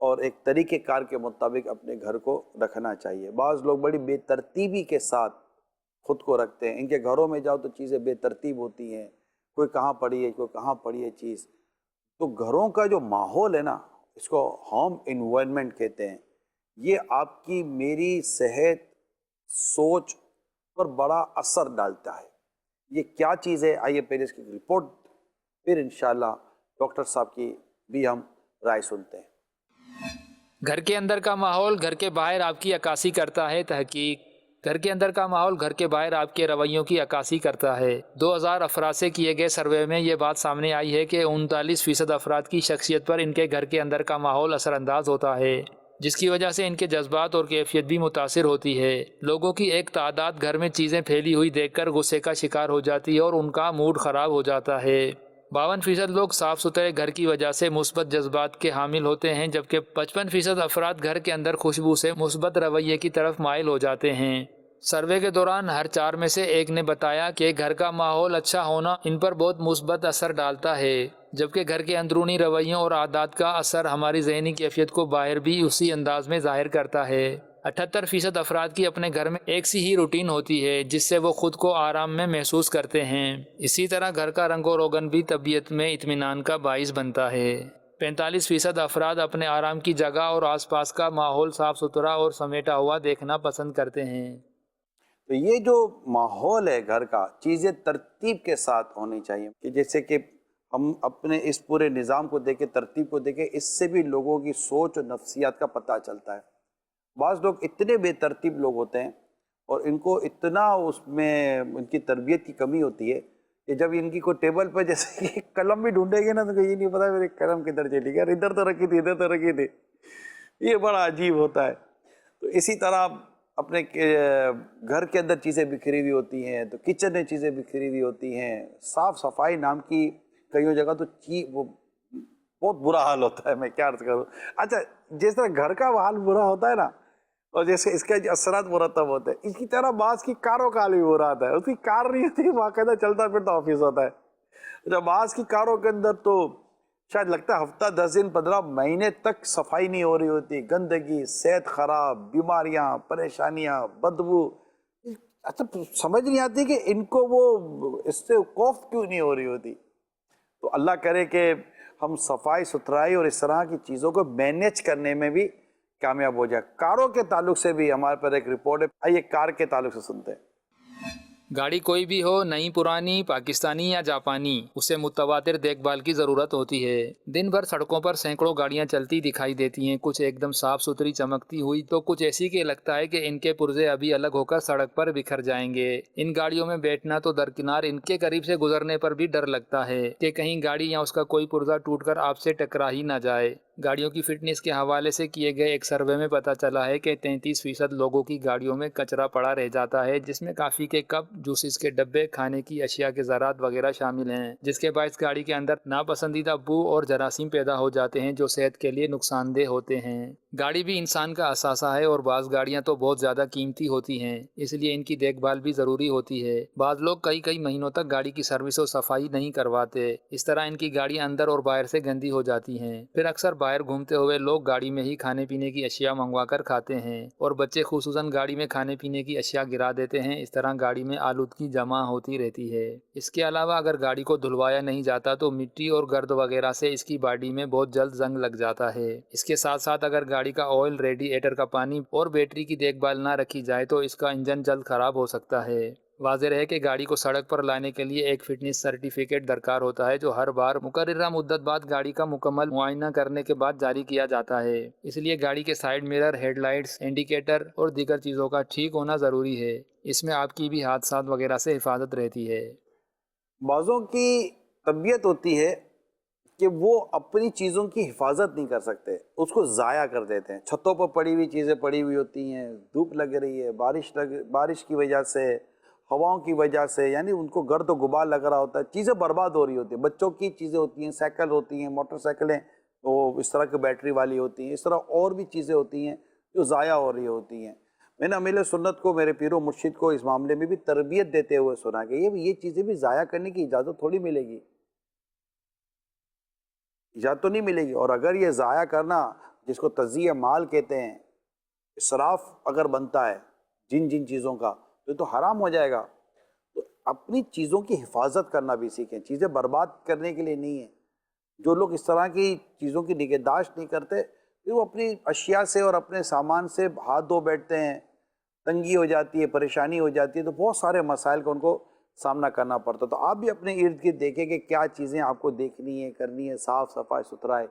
اور ایک طریقہ کار کے مطابق اپنے گھر کو رکھنا چاہیے. بعض لوگ بڑی بے ترتیبی کے ساتھ خود کو رکھتے ہیں. ان کے گھروں میں جاؤ تو چیزیں بے ترتیب ہوتی ہیں، کوئی کہاں پڑی ہے کوئی کہاں پڑی ہے چیز. تو گھروں کا جو ماحول ہے نا، اس کو ہوم انوائرمنٹ کہتے ہیں. یہ آپ کی میری صحت، سوچ پر بڑا اثر ڈالتا ہے. یہ کیا چیز ہے؟ آئیے پہلے اس کی رپورٹ، پھر انشاءاللہ ڈاکٹر صاحب کی بھی ہم رائے سنتے ہیں. گھر کے اندر کا ماحول گھر کے باہر آپ کی عکاسی کرتا ہے. تحقیق: گھر کے اندر کا ماحول گھر کے باہر آپ کے رویوں کی عکاسی کرتا ہے. 2000 افراد سے کیے گئے سروے میں یہ بات سامنے آئی ہے کہ 39% افراد کی شخصیت پر ان کے گھر کے اندر کا ماحول اثر انداز ہوتا ہے، جس کی وجہ سے ان کے جذبات اور کیفیت بھی متاثر ہوتی ہے. لوگوں کی ایک تعداد گھر میں چیزیں پھیلی ہوئی دیکھ کر غصے کا شکار ہو جاتی ہے اور ان کا موڈ خراب ہو جاتا ہے. 52% لوگ صاف ستھرے گھر کی وجہ سے مثبت جذبات کے حامل ہوتے ہیں، جبکہ 55% افراد گھر کے اندر خوشبو سے مثبت رویے کی طرف مائل ہو جاتے ہیں. سروے کے دوران ہر 4 میں سے ایک نے بتایا کہ گھر کا ماحول اچھا ہونا ان پر بہت مثبت اثر ڈالتا ہے، جبکہ گھر کے اندرونی رویوں اور عادات کا اثر ہماری ذہنی کیفیت کو باہر بھی اسی انداز میں ظاہر کرتا ہے. 78% افراد کی اپنے گھر میں ایک سی ہی روٹین ہوتی ہے جس سے وہ خود کو آرام میں محسوس کرتے ہیں. اسی طرح گھر کا رنگ و روغن بھی طبیعت میں اطمینان کا باعث بنتا ہے. 45% افراد اپنے آرام کی جگہ اور آس پاس کا ماحول صاف ستھرا اور سمیٹا ہوا دیکھنا پسند کرتے ہیں. تو یہ جو ماحول ہے گھر کا، چیزیں ترتیب کے ساتھ ہونی چاہیے. کہ جیسے کہ ہم اپنے اس پورے نظام کو دیکھیں، ترتیب کو دیکھیں، اس سے بھی لوگوں کی سوچ اور نفسیات کا پتہ چلتا ہے. بعض لوگ اتنے بے ترتیب لوگ ہوتے ہیں اور ان کو اتنا اس میں ان کی تربیت کی کمی ہوتی ہے کہ جب ان کی کوئی ٹیبل پہ جیسے کہ قلم بھی ڈھونڈے گے نا تو یہ نہیں پتا میری قلم کدھر چلی گئی، ادھر تو رکھی تھی ادھر تو رکھی تھی. یہ بڑا عجیب ہوتا ہے. تو اسی طرح اپنے گھر کے اندر چیزیں بکھری ہوئی ہوتی ہیں، تو کچن میں چیزیں بکھری ہوئی ہوتی ہیں. صاف صفائی نام کی کئیوں جگہ تو وہ بہت برا حال ہوتا ہے، میں کیا عرض کروں. اچھا جس طرح گھر کا حال برا ہوتا ہے نا، اور جیسے اس کے اثرات مرتب ہوتے ہیں، اس کی طرح بعض کی کاروں کا حال بھی برا ہوتا ہے. اس کی کار نہیں ہوتی، باقاعدہ چلتا پھرتا آفس ہوتا ہے. جب بعض کی کاروں کے اندر تو شاید لگتا ہے ہفتہ 10 دن 15 مہینے تک صفائی نہیں ہو رہی ہوتی، گندگی، صحت خراب، بیماریاں، پریشانیاں، بدبو. اچھا سمجھ نہیں آتی کہ ان کو وہ اس سے خوف کیوں نہیں ہو رہی ہوتی. تو اللہ کرے کہ ہم صفائی ستھرائی اور اس طرح کی چیزوں کو مینیج کرنے میں بھی کامیاب ہو جائے. کاروں کے تعلق سے بھی ہمارے پر ایک رپورٹ ہے، آئیے کار کے تعلق سے سنتے ہیں. گاڑی کوئی بھی ہو، نئی پرانی، پاکستانی یا جاپانی، اسے متواتر دیکھ بھال کی ضرورت ہوتی ہے. دن بھر سڑکوں پر سینکڑوں گاڑیاں چلتی دکھائی دیتی ہیں، کچھ ایک دم صاف ستھری چمکتی ہوئی تو کچھ ایسی کہ لگتا ہے کہ ان کے پرزے ابھی الگ ہو کر سڑک پر بکھر جائیں گے. ان گاڑیوں میں بیٹھنا تو درکنار، ان کے قریب سے گزرنے پر بھی ڈر لگتا ہے کہ کہیں گاڑی یا اس کا کوئی پرزہ ٹوٹ کر آپ سے ٹکرا ہی نہ جائے. گاڑیوں کی فٹنس کے حوالے سے کیے گئے ایک سروے میں پتہ چلا ہے کہ 33% لوگوں کی گاڑیوں میں کچرا پڑا رہ جاتا ہے، جس میں کافی کے کپ، جوسز کے ڈبے، کھانے کی اشیاء کے ذرات وغیرہ شامل ہیں، جس کے باعث گاڑی کے اندر ناپسندیدہ بو اور جراثیم پیدا ہو جاتے ہیں جو صحت کے لیے نقصان دہ ہوتے ہیں. گاڑی بھی انسان کا اثاثہ ہے اور بعض گاڑیاں تو بہت زیادہ قیمتی ہوتی ہیں، اس لیے ان کی دیکھ بھال بھی ضروری ہوتی ہے. بعض لوگ کئی مہینوں تک گاڑی کی سروس و صفائی نہیں کرواتے، اس طرح ان کی گاڑیاں اندر اور باہر سے گندی ہو جاتی ہیں. پھر اکثر باہر گھومتے ہوئے لوگ گاڑی میں ہی کھانے پینے کی اشیاء منگوا کر کھاتے ہیں اور بچے خصوصاً گاڑی میں کھانے پینے کی اشیاء گرا دیتے ہیں. اس طرح گاڑی میں آلودگی جمع ہوتی رہتی ہے. اس کے علاوہ اگر گاڑی کو دھلوایا نہیں جاتا تو مٹی اور گرد وغیرہ سے اس کی باڈی میں بہت جلد زنگ لگ جاتا ہے. اس کے ساتھ ساتھ اگر گاڑی کا آئل، ریڈیئیٹر کا پانی اور بیٹری کی دیکھ بھال نہ رکھی جائے تو اس کا انجن جلد خراب ہو سکتا ہے. واضح ہے کہ گاڑی کو سڑک پر لانے کے لیے ایک فٹنس سرٹیفکیٹ درکار ہوتا ہے جو ہر بار مقررہ مدت بعد گاڑی کا مکمل معائنہ کرنے کے بعد جاری کیا جاتا ہے. اس لیے گاڑی کے side mirror, head lights, indicator اور دیگر چیزوں کا ٹھیک ہونا ضروری ہے. اس میں آپ کی بھی حادثات وغیرہ سے حفاظت رہتی ہے. بعضوں کی طبیعت ہوتی ہے کہ وہ اپنی چیزوں کی حفاظت نہیں کر سکتے، اس کو ضائع کر دیتے ہیں. چھتوں پر پڑی ہوئی چیزیں پڑی ہوئی ہوتی ہیں، دھوپ لگ رہی ہے، بارش کی وجہ سے، ہواؤں کی وجہ سے، یعنی ان کو گرد و غبار لگ رہا ہوتا ہے، چیزیں برباد ہو رہی ہوتی ہیں. بچوں کی چیزیں ہوتی ہیں، سائیکل ہوتی ہیں، موٹر سائیکلیں وہ اس طرح کی بیٹری والی ہوتی ہیں، اس طرح اور بھی چیزیں ہوتی ہیں جو ضائع ہو رہی ہوتی ہیں. میں نے امیل سنت کو، میرے پیر و مرشد کو اس معاملے میں بھی تربیت دیتے ہوئے سنا کہ یہ چیزیں بھی ضائع کرنے کی اجازت تھوڑی ملے گی، اجازت تو نہیں ملے گی. اور اگر یہ ضائع کرنا، جس کو تضییع مال کہتے ہیں، اسراف اگر بنتا ہے جن چیزوں کا، تو یہ تو حرام ہو جائے گا. تو اپنی چیزوں کی حفاظت کرنا بھی سیکھیں، چیزیں برباد کرنے کے لیے نہیں ہیں. جو لوگ اس طرح کی چیزوں کی نگہداشت نہیں کرتے، پھر وہ اپنی اشیاء سے اور اپنے سامان سے ہاتھ دھو بیٹھتے ہیں، تنگی ہو جاتی ہے، پریشانی ہو جاتی ہے، تو بہت سارے مسائل کا ان کو سامنا کرنا پڑتا. تو آپ بھی اپنے ارد گرد دیکھیں کہ کیا چیزیں آپ کو دیکھنی ہے، کرنی ہے. صاف صفائی ستھرائی،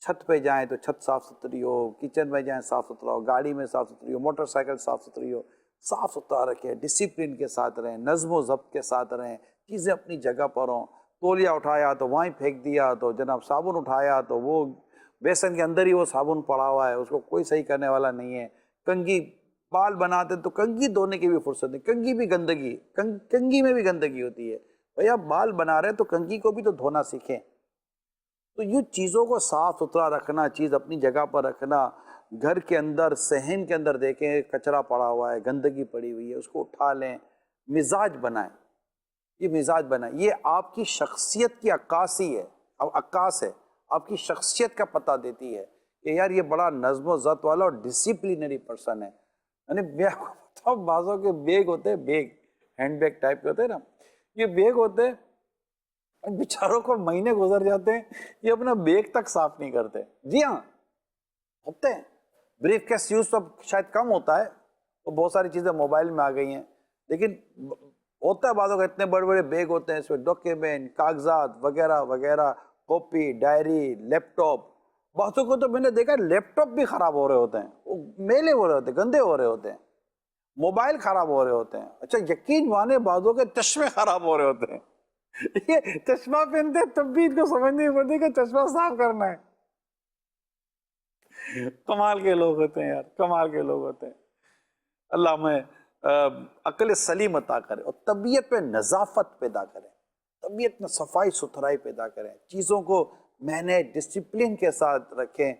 چھت پہ جائیں تو چھت صاف ستھری ہو، کچن میں جائیں صاف ستھرا ہو، گاڑی میں صاف ستھری ہو، موٹر سائیکل صاف ستھری ہو. صاف ستھرا رکھیں، ڈسپلن کے ساتھ رہیں، نظم و ضبط کے ساتھ رہیں، چیزیں اپنی جگہ پر ہوں. تولیہ اٹھایا تو وہیں پھینک دیا، تو جناب صابن اٹھایا تو وہ بیسن کے اندر ہی وہ صابن پڑا ہوا ہے، اس کو کوئی صحیح کرنے والا نہیں ہے. کنگھی بال بناتے تو کنگھی دھونے کی بھی فرصت نہیں، کنگھی بھی گندگی، کنگھی میں بھی گندگی ہوتی ہے. بھئی آپ بال بنا رہے ہیں تو کنگھی کو بھی تو دھونا سیکھیں. تو یہ چیزوں کو صاف ستھرا رکھنا، چیز اپنی جگہ پر رکھنا. گھر کے اندر، صحن کے اندر دیکھیں کچرا پڑا ہوا ہے، گندگی پڑی ہوئی ہے، اس کو اٹھا لیں. مزاج بنائیں، یہ مزاج بنائیں. یہ آپ کی شخصیت کی عکاسی ہے، عکاس ہے، آپ کی شخصیت کا پتہ دیتی ہے کہ یار یہ بڑا نظم و ضبط والا اور ڈسپلینری پرسن ہے. یعنی میں آپ کو بتاؤں، بعضوں کے بیگ ہوتے ہیں، بیگ ہینڈ بیگ ٹائپ کے ہوتے ہیں نا، یہ بیگ ہوتے ہیں، بیچاروں کو مہینے گزر جاتے ہیں، یہ اپنا بیگ تک صاف نہیں کرتے. جی ہاں ہوتے ہیں. بریف کیس یوز تو شاید کم ہوتا ہے، تو بہت ساری چیزیں موبائل میں آ گئی ہیں، لیکن ہوتا ہے بعضوں کا اتنے بڑے بڑے بیگ ہوتے ہیں، اس میں ڈاکیومنٹ، کاغذات وغیرہ وغیرہ، کاپی، ڈائری، لیپ ٹاپ. بعضوں کو تو میں نے دیکھا لیپ ٹاپ بھی خراب ہو رہے ہوتے ہیں، وہ میلے ہو رہے ہوتے ہیں، گندے ہو رہے ہوتے ہیں، موبائل خراب ہو رہے ہوتے ہیں. اچھا یقین مانے بعضوں کے چشمے خراب ہو رہے ہوتے ہیں. یہ چشمہ پہنتے ہیں تب بھی ان کو سمجھ نہیں پڑتی کہ چشمہ صاف کرنا ہے. کمال کے لوگ ہوتے ہیں یار، کمال کے لوگ ہوتے ہیں. اللہ میں عقل سلیم عطا کرے اور طبیعت پہ نظافت پیدا کرے. طبیعت میں صفائی ستھرائی پیدا کریں, چیزوں کو مینیج ڈسپلن کے ساتھ رکھیں,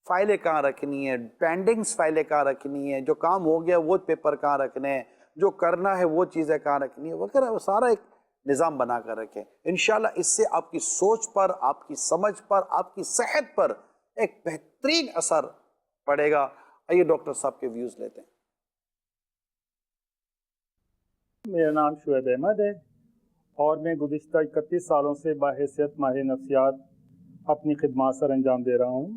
فائلیں کہاں رکھنی ہے, پینڈنگز فائلیں کہاں رکھنی ہے, جو کام ہو گیا وہ پیپر کہاں رکھنے ہیں, جو کرنا ہے وہ چیزیں کہاں رکھنی ہے وغیرہ, وہ سارا ایک نظام بنا کر رکھیں. انشاءاللہ اس سے آپ کی سوچ پر, آپ کی سمجھ پر, آپ کی صحت پر ایک بہترین اثر پڑے گا. آئیے ڈاکٹر صاحب کے ویوز لیتے ہیں. میرا نام شعیب احمد ہے اور میں گزشتہ 31 سالوں سے بحیثیت ماہر نفسیات اپنی خدمات سر انجام دے رہا ہوں.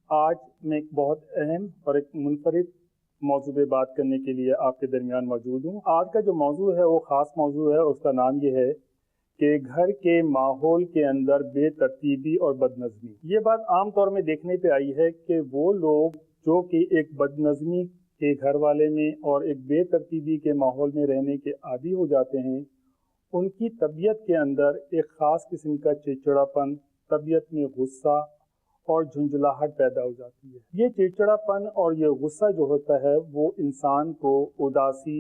آج میں ایک بہت اہم اور ایک منفرد موضوع پہ بات کرنے کے لیے آپ کے درمیان موجود ہوں. آج کا جو موضوع ہے وہ خاص موضوع ہے, اس کا نام یہ ہے کہ گھر کے ماحول کے اندر بے ترتیبی اور بد نظمی. یہ بات عام طور میں دیکھنے پہ آئی ہے کہ وہ لوگ جو کہ ایک بد نظمی کے گھر والے میں اور ایک بے ترتیبی کے ماحول میں رہنے کے عادی ہو جاتے ہیں, ان کی طبیعت کے اندر ایک خاص قسم کا چڑچڑاپن, طبیعت میں غصہ اور جھنجھلاہٹ پیدا ہو جاتی ہے. یہ چڑچڑاپن اور یہ غصہ جو ہوتا ہے وہ انسان کو اداسی,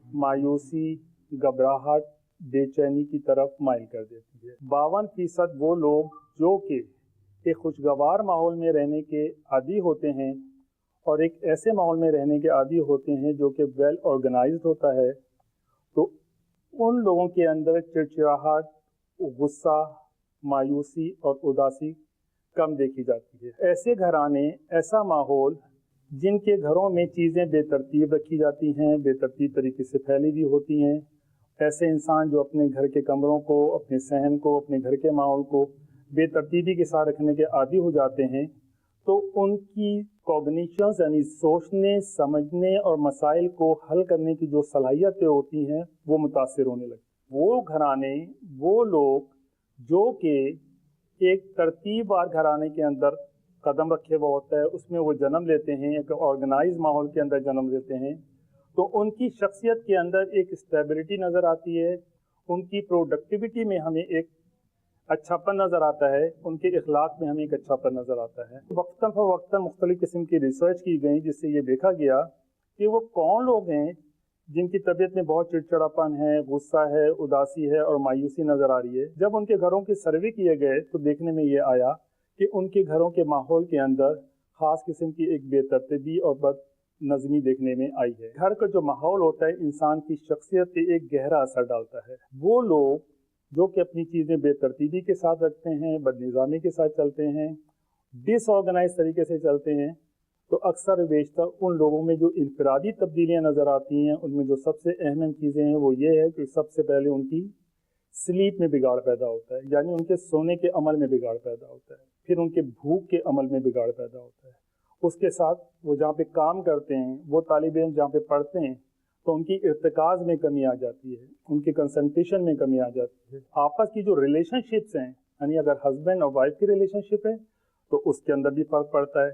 مایوسی, گھبراہٹ, بے چینی کی طرف مائل کر دیتی ہے. 52% وہ لوگ جو کہ ایک خوشگوار ماحول میں رہنے کے عادی ہوتے ہیں اور ایک ایسے ماحول میں رہنے کے عادی ہوتے ہیں جو کہ ویل آرگنائزڈ ہوتا ہے, تو ان لوگوں کے اندر چڑچڑاہٹ, غصہ, مایوسی اور اداسی کم دیکھی جاتی ہے. ایسے گھرانے, ایسا ماحول جن کے گھروں میں چیزیں بے ترتیب رکھی جاتی ہیں, بے ترتیب طریقے سے پھیلی ہوئی ہوتی ہیں, ایسے انسان جو اپنے گھر کے کمروں کو, اپنے صحن کو, اپنے گھر کے ماحول کو بے ترتیبی کے ساتھ رکھنے کے عادی ہو جاتے ہیں, تو ان کی کوگنیشنز یعنی سوچنے, سمجھنے اور مسائل کو حل کرنے کی جو صلاحیتیں ہوتی ہیں وہ متاثر ہونے لگتی. وہ گھرانے, وہ لوگ جو کہ ایک ترتیب وار گھرانے کے اندر قدم رکھے ہوا ہوتا ہے, اس میں وہ جنم لیتے ہیں, ایک آرگنائز ماحول کے اندر جنم لیتے ہیں, تو ان کی شخصیت کے اندر ایک اسٹیبلٹی نظر آتی ہے, ان کی پروڈکٹیوٹی میں ہمیں ایک اچھاپن نظر آتا ہے, ان کے اخلاق میں ہمیں ایک اچھاپن نظر آتا ہے. وقتاً فوقتاً مختلف قسم کی ریسرچ کی گئی جس سے یہ دیکھا گیا کہ وہ کون لوگ ہیں جن کی طبیعت میں بہت چڑچڑاپن ہے, غصہ ہے, اداسی ہے اور مایوسی نظر آ رہی ہے. جب ان کے گھروں کے سروے کیے گئے تو دیکھنے میں یہ آیا کہ ان کے گھروں کے ماحول کے اندر خاص قسم کی ایک بے ترتیبی اور بد نظمی دیکھنے میں آئی ہے. گھر کا جو ماحول ہوتا ہے انسان کی شخصیت پہ ایک گہرا اثر ڈالتا ہے. وہ لوگ جو کہ اپنی چیزیں بے ترتیبی کے ساتھ رکھتے ہیں, بد نظامی کے ساتھ چلتے ہیں, ڈس آرگنائز طریقے سے چلتے ہیں, تو اکثر بیشتر ان لوگوں میں جو انفرادی تبدیلیاں نظر آتی ہیں ان میں جو سب سے اہم چیزیں ہیں وہ یہ ہے کہ سب سے پہلے ان کی سلیپ میں بگاڑ پیدا ہوتا ہے, یعنی ان کے سونے کے عمل میں بگاڑ پیدا ہوتا ہے. پھر ان کے بھوک کے عمل میں بگاڑ پیدا ہوتا ہے. اس کے ساتھ وہ جہاں پہ کام کرتے ہیں, وہ طالب علم جہاں پہ پڑھتے ہیں, تو ان کی ارتکاز میں کمی آ جاتی ہے, ان کی کنسنٹریشن میں کمی آ جاتی ہے. آپس کی جو ریلیشن شپس ہیں, یعنی اگر ہسبینڈ اور وائف کی ریلیشن شپ ہے تو اس کے اندر بھی فرق پڑتا ہے.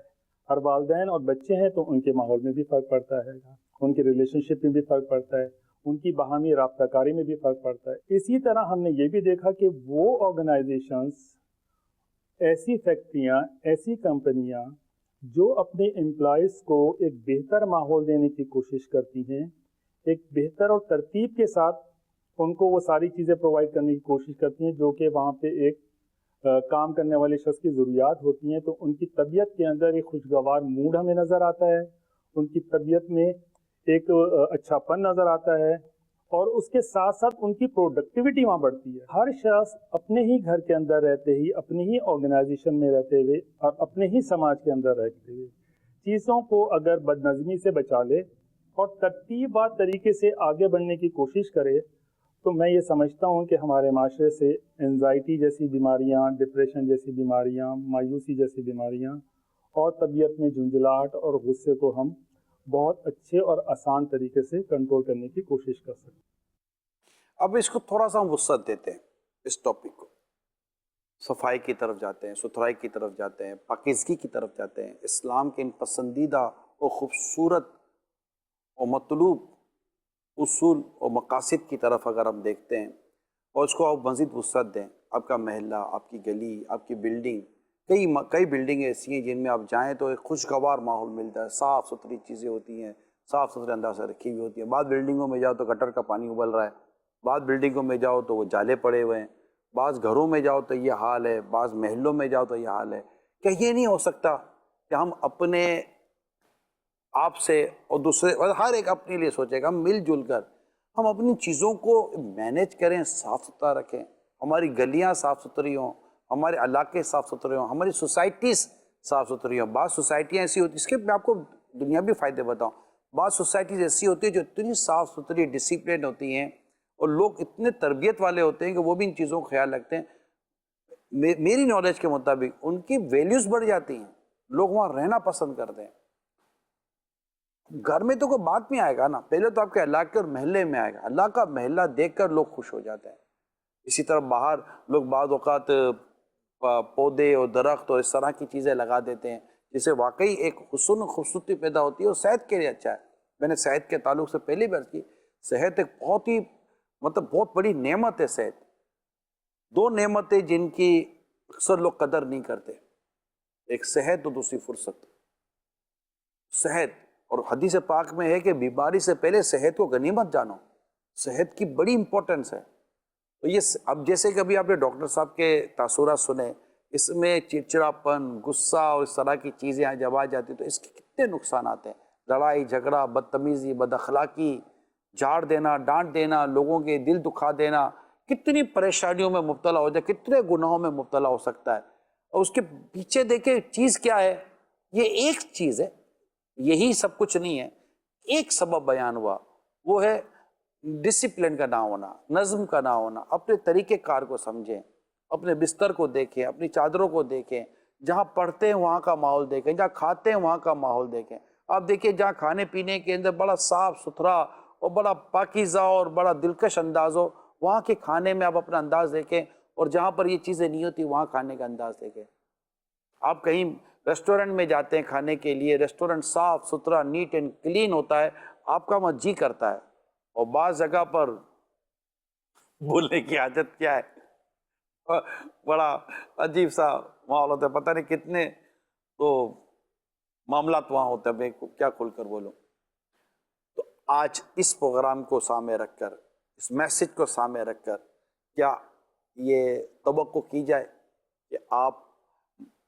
اور والدین اور بچے ہیں تو ان کے ماحول میں بھی فرق پڑتا ہے, ان کی ریلیشن شپ میں بھی فرق پڑتا ہے, ان کی باہمی رابطہ کاری میں بھی فرق پڑتا ہے. اسی طرح ہم نے یہ بھی دیکھا کہ وہ آرگنائزیشنز, ایسی فیکٹریاں, ایسی کمپنیاں جو اپنے امپلائیز کو ایک بہتر ماحول دینے کی کوشش کرتی ہیں, ایک بہتر اور ترتیب کے ساتھ ان کو وہ ساری چیزیں پرووائڈ کرنے کی کوشش کرتی ہیں جو کہ وہاں پہ ایک کام کرنے والے شخص کی ضروریات ہوتی ہیں, تو ان کی طبیعت کے اندر ایک خوشگوار موڈ ہمیں نظر آتا ہے, ان کی طبیعت میں ایک اچھا پن نظر آتا ہے, اور اس کے ساتھ ساتھ ان کی پروڈکٹیوٹی وہاں بڑھتی ہے. ہر شخص اپنے ہی گھر کے اندر رہتے ہی, اپنی ہی آرگنائزیشن میں رہتے ہوئے اور اپنے ہی سماج کے اندر رہتے ہوئے چیزوں کو اگر بد نظمی سے بچا لے اور ترتیب بار طریقے سے آگے بڑھنے کی کوشش کرے, تو میں یہ سمجھتا ہوں کہ ہمارے معاشرے سے انزائٹی جیسی بیماریاں, ڈپریشن جیسی بیماریاں, مایوسی جیسی بیماریاں اور طبیعت میں جھنجھلاہٹ اور غصے کو ہم بہت اچھے اور آسان طریقے سے کنٹرول کرنے کی کوشش کر سکتے ہیں. اب اس کو تھوڑا سا ہم وسعت دیتے ہیں, اس ٹاپک کو صفائی کی طرف جاتے ہیں, ستھرائی کی طرف جاتے ہیں, پاکیزگی کی طرف جاتے ہیں. اسلام کے ان پسندیدہ اور خوبصورت اور مطلوب اصول اور مقاصد کی طرف اگر ہم دیکھتے ہیں اور اس کو آپ مزید وسعت دیں, آپ کا محلہ, آپ کی گلی, آپ کی بلڈنگ, کئی بلڈنگیں ایسی ہیں جن میں آپ جائیں تو ایک خوشگوار ماحول ملتا ہے, صاف ستھری چیزیں ہوتی ہیں, صاف ستھرے انداز سے رکھی ہوئی ہوتی ہیں. بعض بلڈنگوں میں جاؤ تو گٹر کا پانی ابل رہا ہے, بعض بلڈنگوں میں جاؤ تو وہ جالے پڑے ہوئے ہیں، بعض گھروں میں جاؤ تو یہ حال ہے، بعض محلوں میں جاؤ تو یہ حال ہے. کہ یہ نہیں ہو سکتا کہ ہم اپنے آپ سے اور دوسرے اور ہر ایک اپنے لیے سوچے گا، ہم مل جل کر ہم اپنی چیزوں کو مینیج کریں، صاف ستھرا رکھیں، ہماری گلیاں صاف ستھری ہوں، ہمارے علاقے صاف ستھرے ہوں، ہماری سوسائٹیز صاف ستھری ہوں. بعض سوسائٹیاں ایسی ہوتی ہیں، اس کے میں آپ کو دنیاوی فائدے بتاؤں، بعض سوسائٹیز ایسی ہوتی ہیں جو اتنی صاف ستھری ڈسپلن ہوتی ہیں اور لوگ اتنے تربیت والے ہوتے ہیں کہ وہ بھی ان چیزوں کا خیال رکھتے ہیں. میری نالج کے مطابق ان کی ویلیوز بڑھ جاتی ہیں، لوگ وہاں رہنا پسند کرتے ہیں. گھر میں تو کوئی بات نہیں آئے گا نا، پہلے تو آپ کے علاقے اور محلے میں آئے گا. اللہ کا محلہ دیکھ کر لوگ خوش ہو جاتے ہیں. اسی طرح باہر لوگ بعض اوقات پودے اور درخت اور اس طرح کی چیزیں لگا دیتے ہیں جس سے واقعی ایک حسن خوبصورتی پیدا ہوتی ہے اور صحت کے لیے اچھا ہے. میں نے صحت کے تعلق سے پہلی بار کی، صحت ایک بہت ہی بہت بڑی نعمت ہے. صحت دو نعمتیں جن کی اکثر لوگ قدر نہیں کرتے، ایک صحت اور دوسری فرصت. صحت، اور حدیث پاک میں ہے کہ بیماری سے پہلے صحت کو غنیمت جانو، صحت کی بڑی امپورٹنس ہے. تو یہ اب جیسے کہ ابھی آپ نے ڈاکٹر صاحب کے تاثرات سنے، اس میں چڑچڑاپن، غصہ اور اس طرح کی چیزیں جب آ جاتی تو اس کے کتنے نقصانات ہیں. لڑائی جھگڑا، بدتمیزی، بد اخلاقی، جھاڑ دینا، ڈانٹ دینا، لوگوں کے دل دکھا دینا، کتنی پریشانیوں میں مبتلا ہو جائے، کتنے گناہوں میں مبتلا ہو سکتا ہے. اور اس کے پیچھے دیکھیں چیز کیا ہے، یہ ایک چیز ہے، یہی سب کچھ نہیں ہے. ایک سبب بیان ہوا، وہ ہے ڈسپلن کا نہ ہونا، نظم کا نہ ہونا. اپنے طریقہ کار کو سمجھیں، اپنے بستر کو دیکھیں، اپنی چادروں کو دیکھیں، جہاں پڑھتے ہیں وہاں کا ماحول دیکھیں، جہاں کھاتے ہیں وہاں کا ماحول دیکھیں. آپ دیکھیں جہاں کھانے پینے کے اندر بڑا صاف ستھرا اور بڑا پاکیزہ اور بڑا دلکش انداز ہو، وہاں کے کھانے میں آپ اپنا انداز دیکھیں، اور جہاں پر یہ چیزیں نہیں ہوتی وہاں کھانے کا انداز دیکھیں. آپ کہیں ریسٹورنٹ میں جاتے ہیں کھانے کے لیے، ریسٹورنٹ صاف ستھرا نیٹ اینڈ کلین ہوتا ہے، آپ کا وہاں جی کرتا ہے. اور بعض جگہ پر بولنے کی عادت کیا ہے، بڑا عجیب سا ماحول ہوتا ہے، پتہ نہیں کتنے تو معاملات وہاں ہوتے ہیں. میں کیا کھول کر بولوں. تو آج اس پروگرام کو سامنے رکھ کر، اس میسج کو سامنے رکھ کر، کیا یہ توقع کی جائے کہ آپ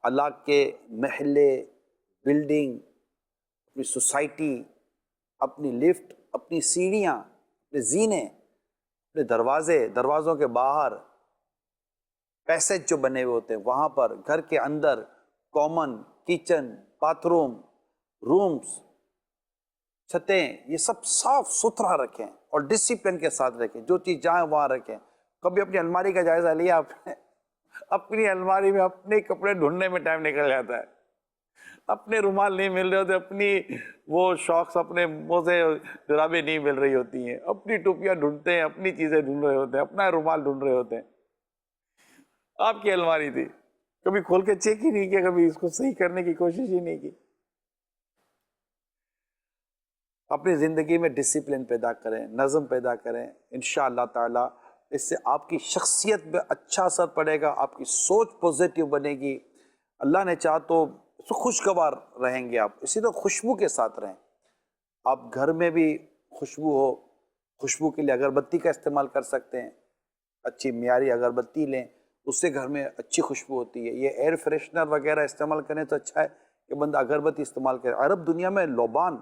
علاقے، محلے، بلڈنگ، اپنی سوسائٹی، اپنی لفٹ، اپنی سیڑھیاں، اپنے زینے، اپنے دروازوں کے باہر پیسج جو بنے ہوئے ہوتے ہیں وہاں پر، گھر کے اندر common kitchen, bath room, rooms, چھتیں، یہ سب صاف ستھرا رکھیں اور ڈسپلن کے ساتھ رکھیں. جو چیز جائیں وہاں رکھیں. کبھی اپنی الماری کا جائزہ لیا آپ نے؟ اپنی الماری میں اپنے کپڑے ڈھونڈنے میں ٹائم نکل جاتا ہے، اپنے رومال نہیں مل رہے ہوتے، اپنی وہ شوقس، اپنے موزے جرابیں نہیں مل رہی ہوتی ہیں، اپنی ٹوپیاں ڈھونڈتے ہیں، اپنی چیزیں ڈھونڈ رہے ہوتے ہیں، اپنا رومال ڈھونڈ رہے ہوتے ہیں. آپ کی الماری تھی، کبھی کھول کے چیک ہی نہیں کیا، کبھی اس کو صحیح کرنے کی کوشش ہی نہیں کی. اپنی زندگی میں ڈسپلن پیدا کریں، نظم پیدا کریں. انشاءاللہ تعالی اس سے آپ کی شخصیت پہ اچھا اثر پڑے گا، آپ کی سوچ پوزیٹیو بنے گی. اللہ نے چاہ تو خوشگوار رہیں گے آپ. اسی طرح خوشبو کے ساتھ رہیں. آپ گھر میں بھی خوشبو ہو، خوشبو کے لیے اگربتی کا استعمال کر سکتے ہیں. اچھی معیاری اگربتی لیں، اس سے گھر میں اچھی خوشبو ہوتی ہے. یہ ایئر فریشنر وغیرہ استعمال کریں تو اچھا ہے کہ بندہ اگربتی استعمال کرے. عرب دنیا میں لوبان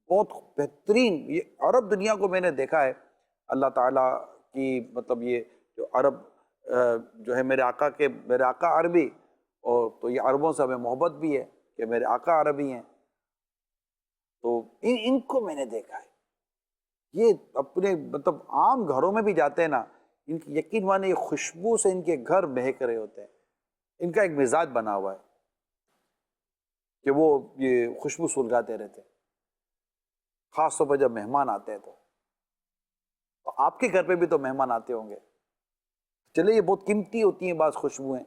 بہت بہترین، یہ عرب دنیا کو میں نے دیکھا ہے. اللہ تعالیٰ کی یہ جو عرب جو ہے میرے آقا عربی، اور تو یہ عربوں سے ہمیں محبت بھی ہے کہ میرے آقا عربی ہیں. تو ان کو میں نے دیکھا ہے، یہ اپنے عام گھروں میں بھی جاتے ہیں نا، ان کی یقین مانے یہ خوشبو سے ان کے گھر مہک رہے ہوتے ہیں. ان کا ایک مزاج بنا ہوا ہے کہ وہ یہ خوشبو سلگاتے رہتے ہیں، خاص طور پر جب مہمان آتے ہیں. تو آپ کے گھر پہ بھی تو مہمان آتے ہوں گے. چلے یہ بہت قیمتی ہوتی ہیں بعض خوشبوئیں.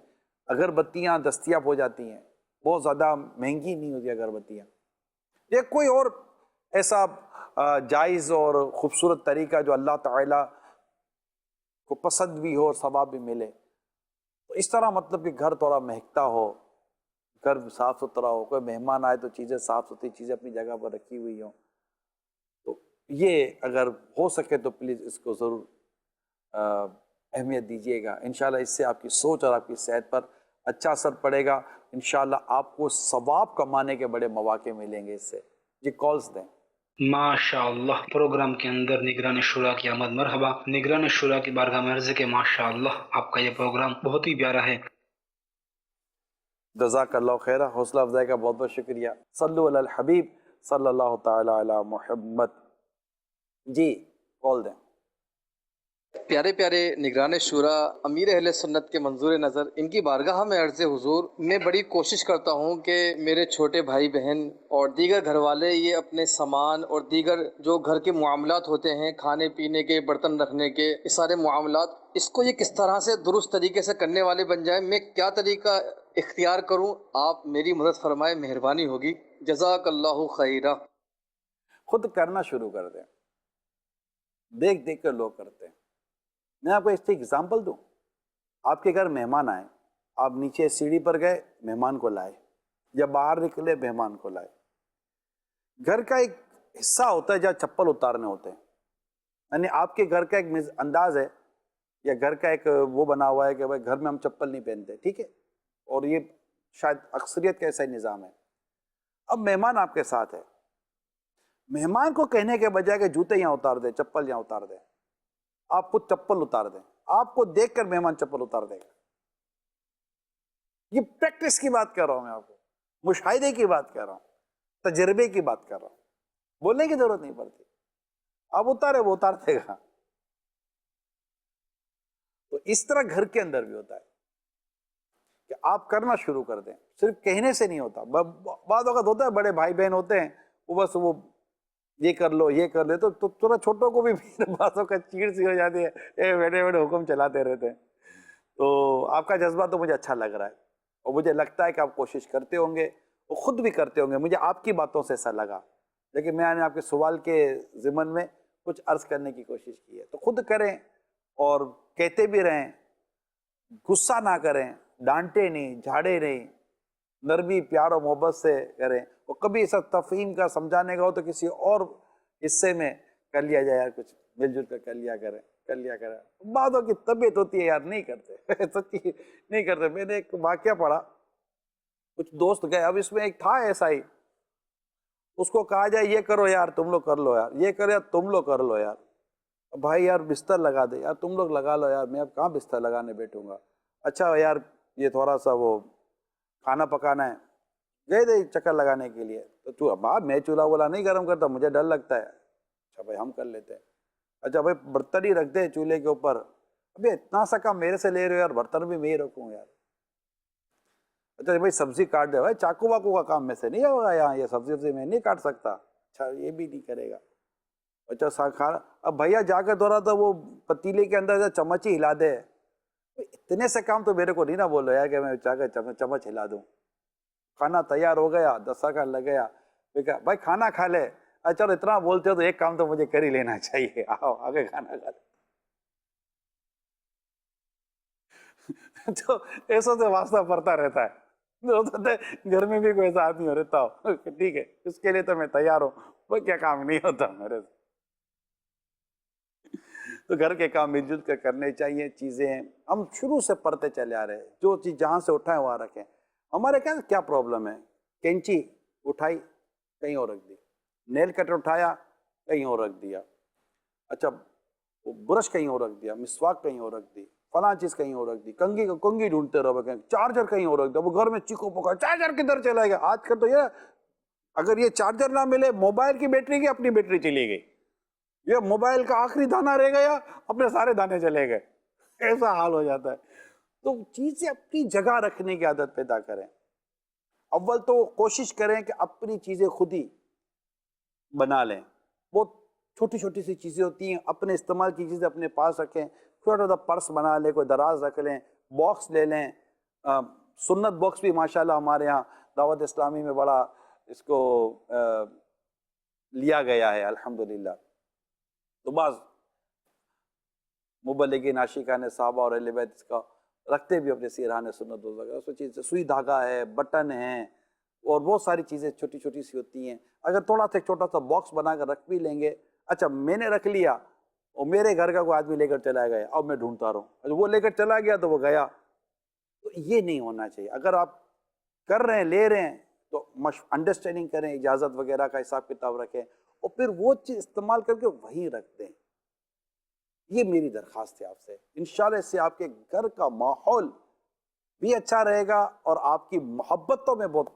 اگربتیاں دستیاب ہو جاتی ہیں، بہت زیادہ مہنگی نہیں ہوتی اگربتیاں. یہ کوئی اور ایسا جائز اور خوبصورت طریقہ جو اللہ تعالیٰ کو پسند بھی ہو اور ثواب بھی ملے. تو اس طرح کہ گھر تھوڑا مہکتا ہو، گھر صاف ستھرا ہو، کوئی مہمان آئے تو چیزیں صاف ستھری چیزیں اپنی جگہ پر رکھی ہوئی ہوں. تو یہ اگر ہو سکے تو پلیز اس کو ضرور اہمیت دیجیے گا. انشاءاللہ اس سے آپ کی سوچ اور آپ کی صحت پر اچھا اثر پڑے گا. انشاءاللہ آپ کو ثواب کمانے کے بڑے مواقع ملیں گے اس سے. جی کالز دیں. ماشاء اللہ پروگرام کے اندر نگران شورا کی آمد. مرحبا. نگران شورا کی بارگاہ میں عرض ہے کہ ماشاء اللہ آپ کا یہ پروگرام بہت ہی پیارا ہے. جزاک اللہ خیرہ. حوصلہ افزائی کا بہت بہت شکریہ. صلو علی الحبیب صلی اللہ تعالی علی محمد. جی کال دیں. پیارے پیارے نگران شورا، امیر اہل سنت کے منظور نظر، ان کی بارگاہ میں عرض حضور، میں بڑی کوشش کرتا ہوں کہ میرے چھوٹے بھائی بہن اور دیگر گھر والے یہ اپنے سامان اور دیگر جو گھر کے معاملات ہوتے ہیں، کھانے پینے کے، برتن رکھنے کے، یہ سارے معاملات، اس کو یہ کس طرح سے درست طریقے سے کرنے والے بن جائیں. میں کیا طریقہ اختیار کروں؟ آپ میری مدد فرمائے، مہربانی ہوگی. جزاک اللہ خیرہ. خود کرنا شروع کر دیں. دیکھ دیکھ کر لوگ کرتے ہیں. میں آپ کو اس کی اگزامپل دوں. آپ کے گھر مہمان آئے، آپ نیچے سیڑھی پر گئے، مہمان کو لائے، یا باہر نکلے مہمان کو لائے. گھر کا ایک حصہ ہوتا ہے جہاں چپل اتارنے ہوتے ہیں. یعنی آپ کے گھر کا ایک انداز ہے یا گھر کا ایک وہ بنا ہوا ہے کہ بھائی گھر میں ہم چپل نہیں پہنتے، ٹھیک ہے، اور یہ شاید اکثریت کا ایسا ہی نظام ہے. اب مہمان آپ کے ساتھ ہے. مہمان کو کہنے کے بجائے کہ جوتے یہاں اتار دیں، چپل یہاں اتار دیں، آپ خود چپل اتار دیں. آپ کو دیکھ کر مہمان چپل اتار دے گا. یہ پریکٹس کی بات کر رہا ہوں میں آپ کو، مشاہدے کی بات کر رہا ہوں، تجربے کی بات کر رہا ہوں. بولنے کی ضرورت نہیں پڑتی. آپ اتارے، وہ اتار دے گا. تو اس طرح گھر کے اندر بھی ہوتا ہے کہ آپ کرنا شروع کر دیں. صرف کہنے سے نہیں ہوتا. بعض وقت ہوتا ہے بڑے بھائی بہن ہوتے ہیں، وہ بس وہ یہ کر لو یہ کر لے، تو تھوڑا چھوٹوں کو بھی بازوں کا چیڑ سی ہو جاتی ہے، بیٹے بیٹے حکم چلاتے رہتے ہیں. تو آپ کا جذبہ تو مجھے اچھا لگ رہا ہے، اور مجھے لگتا ہے کہ آپ کوشش کرتے ہوں گے، وہ خود بھی کرتے ہوں گے. مجھے آپ کی باتوں سے ایسا لگا، لیکن میں نے آپ کے سوال کے ضمن میں کچھ عرض کرنے کی کوشش کی ہے. تو خود کریں اور کہتے بھی رہیں، غصہ نہ کریں، ڈانٹے نہیں، جھاڑے نہیں، نرمی پیار اور محبت سے کریں. اور کبھی ایسا تفہیم کا سمجھانے کا ہو تو کسی اور حصے میں کر لیا جائے، یار کچھ مل جل کر کر لیا کریں. بعضوں کی طبیعت ہوتی ہے یار نہیں کرتے، سچی نہیں کرتے. میں نے ایک واقعہ پڑھا، کچھ دوست گئے، اب اس میں ایک تھا ایسا ہی، اس کو کہا جائے یہ کرو یار تم لوگ کر لو، یار یہ کرو یار تم لوگ کر لو، یار بھائی یار بستر لگا دے، یار تم لوگ لگا لو، یار میں اب کہاں بستر لگانے بیٹھوں گا. اچھا یار یہ تھوڑا سا وہ کھانا پکانا ہے، گئے تھے چکر لگانے کے لیے. تو میں چولہا وولہا نہیں گرم کرتا، مجھے ڈر لگتا ہے. اچھا بھائی ہم کر لیتے ہیں. اچھا بھائی برتن ہی رکھ دے چولہے کے اوپر. ابھی اتنا سا کام میرے سے لے رہے ہو یار، برتن بھی میں ہی رکھوں یار. اچھا بھائی سبزی کاٹ دے، بھائی چاقو واقو کا کام میں سے نہیں ہوگا یہاں، یہ سبزی میں نہیں کاٹ سکتا. اچھا یہ بھی نہیں کرے گا. اچھا کھانا، اب بھیا جا کے دورا تو وہ پتیلے کے اندر چمچ ہی ہلا دے. اتنے سے کام تو میرے کو نہیں نہ بولو یار کہ میں جا کے چمچ ہلا دوں. کھانا تیار ہو گیا، دسترخوان لگ گیا، بھائی کھانا کھا لے. اچھا اتنا بولتے ہو تو ایک کام تو مجھے کر ہی لینا چاہیے، آؤ آگے کھانا کھا لے. تو ایسا سے واسطہ پڑتا رہتا ہے. گھر میں بھی کوئی ایسا آدمی رہتا ہو ٹھیک ہے، اس کے لیے تو میں تیار ہوں، وہ کیا کام نہیں ہوتا میرے سے. تو گھر کے کام مل جل کر کرنے چاہیے. چیزیں ہم شروع سے پڑھتے چلے آ رہے ہیں، جو چیز جہاں سے اٹھائیں وہاں رکھیں. ہمارے کیا پرابلم ہے؟ کینچی اٹھائی کہیں اور رکھ دی، نیل کٹر اٹھایا کہیں اور رکھ دیا، اچھا برش کہیں اور رکھ دیا، مسواک کہیں اور رکھ دی، فلاں چیز کہیں اور رکھ دی، کنگھی ڈھونڈتے رہو، چارجر کہیں اور رکھ دیا. وہ گھر میں چیخو پکا چارجر کدھر چلا گیا. آج کل تو یہ اگر یہ چارجر نہ ملے، موبائل کی بیٹری کی اپنی بیٹری چلی گئی، یہ موبائل کا آخری دانہ رہ گیا، اپنے سارے دانے چلے گئے. ایسا حال ہو جاتا ہے. تو چیزیں اپنی جگہ رکھنے کی عادت پیدا کریں. اول تو کوشش کریں کہ اپنی چیزیں خود ہی بنا لیں. بہت چھوٹی چھوٹی سی چیزیں ہوتی ہیں، اپنے استعمال کی چیزیں اپنے پاس رکھیں. چھوٹا چھوٹا پرس بنا لیں، کوئی دراز رکھ لیں، باکس لے لیں. سنت باکس بھی ماشاءاللہ ہمارے ہاں دعوت اسلامی میں بڑا اس کو لیا گیا ہے الحمدللہ. تو بعض مبلغین عاشقان صحابہ اور اہل بیت اس کا رکھتے بھی اپنے سیران سنت وغیرہ. اس چیز سے سوئی دھاگا ہے، بٹن ہیں، اور بہت ساری چیزیں چھوٹی چھوٹی سی ہوتی ہیں. اگر تھوڑا سا چھوٹا سا باکس بنا کر رکھ بھی لیں گے، اچھا میں نے رکھ لیا اور میرے گھر کا کوئی آدمی لے کر چلا گیا، اب میں ڈھونڈتا رہوں، اچھا وہ لے کر چلا گیا تو وہ گیا. تو یہ نہیں ہونا چاہیے. اگر آپ کر رہے ہیں، لے رہے ہیں، تو انڈرسٹینڈنگ کریں، اجازت وغیرہ کا حساب کتاب رکھیں اور پھر وہ چیز استعمال کر کے وہیں رکھ دیں. یہ میری درخواست ہے آپ سے. انشاءاللہ اس سے آپ کے گھر کا ماحول بھی اچھا رہے گا اور آپ کی محبتوں میں بہت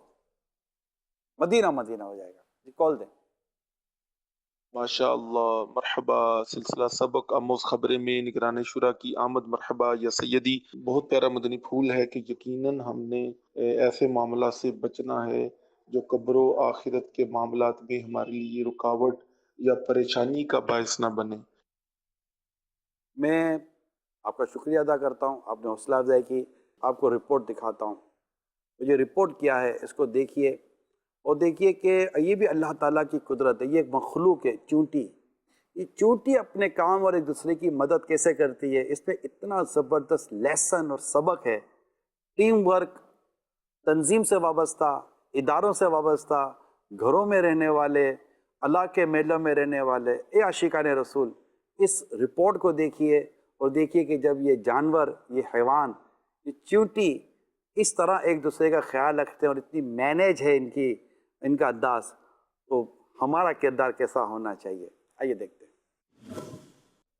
مدینہ مدینہ ہو جائے گا. جی کال دیں. ماشاء اللہ، مرحبا. سلسلہ سبق آموز خبریں میں نگران شورا کی آمد. مرحبا یا سیدی. بہت پیارا مدنی پھول ہے کہ یقیناً ہم نے ایسے معاملات سے بچنا ہے جو قبر و آخرت کے معاملات میں ہمارے لیے رکاوٹ یا پریشانی کا باعث نہ بنے. میں آپ کا شکریہ ادا کرتا ہوں، آپ نے حوصلہ افزائی کی. آپ کو رپورٹ دکھاتا ہوں. جو رپورٹ کیا ہے اس کو دیکھیے اور دیکھیے کہ یہ بھی اللہ تعالیٰ کی قدرت ہے. یہ ایک مخلوق ہے، چونٹی. یہ چونٹی اپنے کام اور ایک دوسرے کی مدد کیسے کرتی ہے، اس میں اتنا زبردست لیسن اور سبق ہے. ٹیم ورک، تنظیم سے وابستہ، اداروں سے وابستہ، گھروں میں رہنے والے، اللہ کے میلوں میں رہنے والے، اے عاشقان رسول، اس رپورٹ کو دیکھیے اور دیکھیے کہ جب یہ جانور، یہ حیوان، یہ چونٹی اس طرح ایک دوسرے کا خیال رکھتے ہیں اور اتنی مینیج ہے ان کا انداز، تو ہمارا کردار کیسا ہونا چاہیے. آئیے دیکھتے ہیں.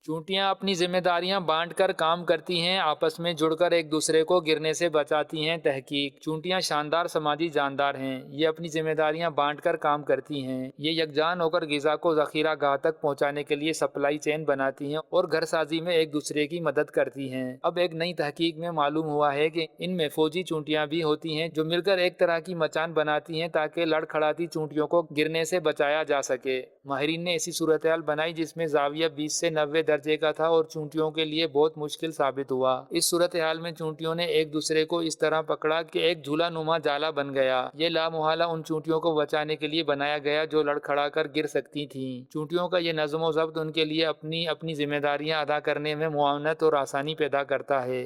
چونٹیاں اپنی ذمہ داریاں بانٹ کر کام کرتی ہیں، آپس میں جڑ کر ایک دوسرے کو گرنے سے بچاتی ہیں. تحقیق: چونٹیاں شاندار سماجی جاندار ہیں. یہ اپنی ذمہ داریاں بانٹ کر کام کرتی ہیں. یہ یکجان ہو کر غذا کو ذخیرہ گاہ تک پہنچانے کے لیے سپلائی چین بناتی ہیں اور گھر سازی میں ایک دوسرے کی مدد کرتی ہیں. اب ایک نئی تحقیق میں معلوم ہوا ہے کہ ان میں فوجی چونٹیاں بھی ہوتی ہیں جو مل کر ایک طرح کی مچان بناتی ہیں تاکہ لڑکھڑاتی چونٹیوں کو گرنے سے بچایا جا سکے. ماہرین نے ایسی صورتحال بنائی جس میں زاویہ 20 سے 90 درجے کا تھا اور چونٹیوں کے لیے بہت مشکل ثابت ہوا. اس صورتحال میں چونٹیوں نے ایک دوسرے کو اس طرح پکڑا کہ ایک جھولا نما جالا بن گیا. یہ لامحالہ ان چونٹیوں کو بچانے کے لیے بنایا گیا جو لڑکھڑا کر گر سکتی تھیں. چونٹیوں کا یہ نظم و ضبط ان کے لیے اپنی ذمہ داریاں ادا کرنے میں معاونت اور آسانی پیدا کرتا ہے.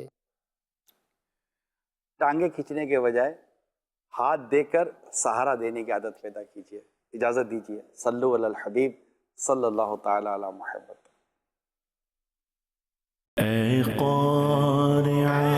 ٹانگیں کھینچنے کے بجائے ہاتھ دے کر سہارا دینے کی عادت پیدا کیجیے. اجازت دیجیے. صلو علی الحبیب صلی اللہ تعالی علی محمد. اے قارئ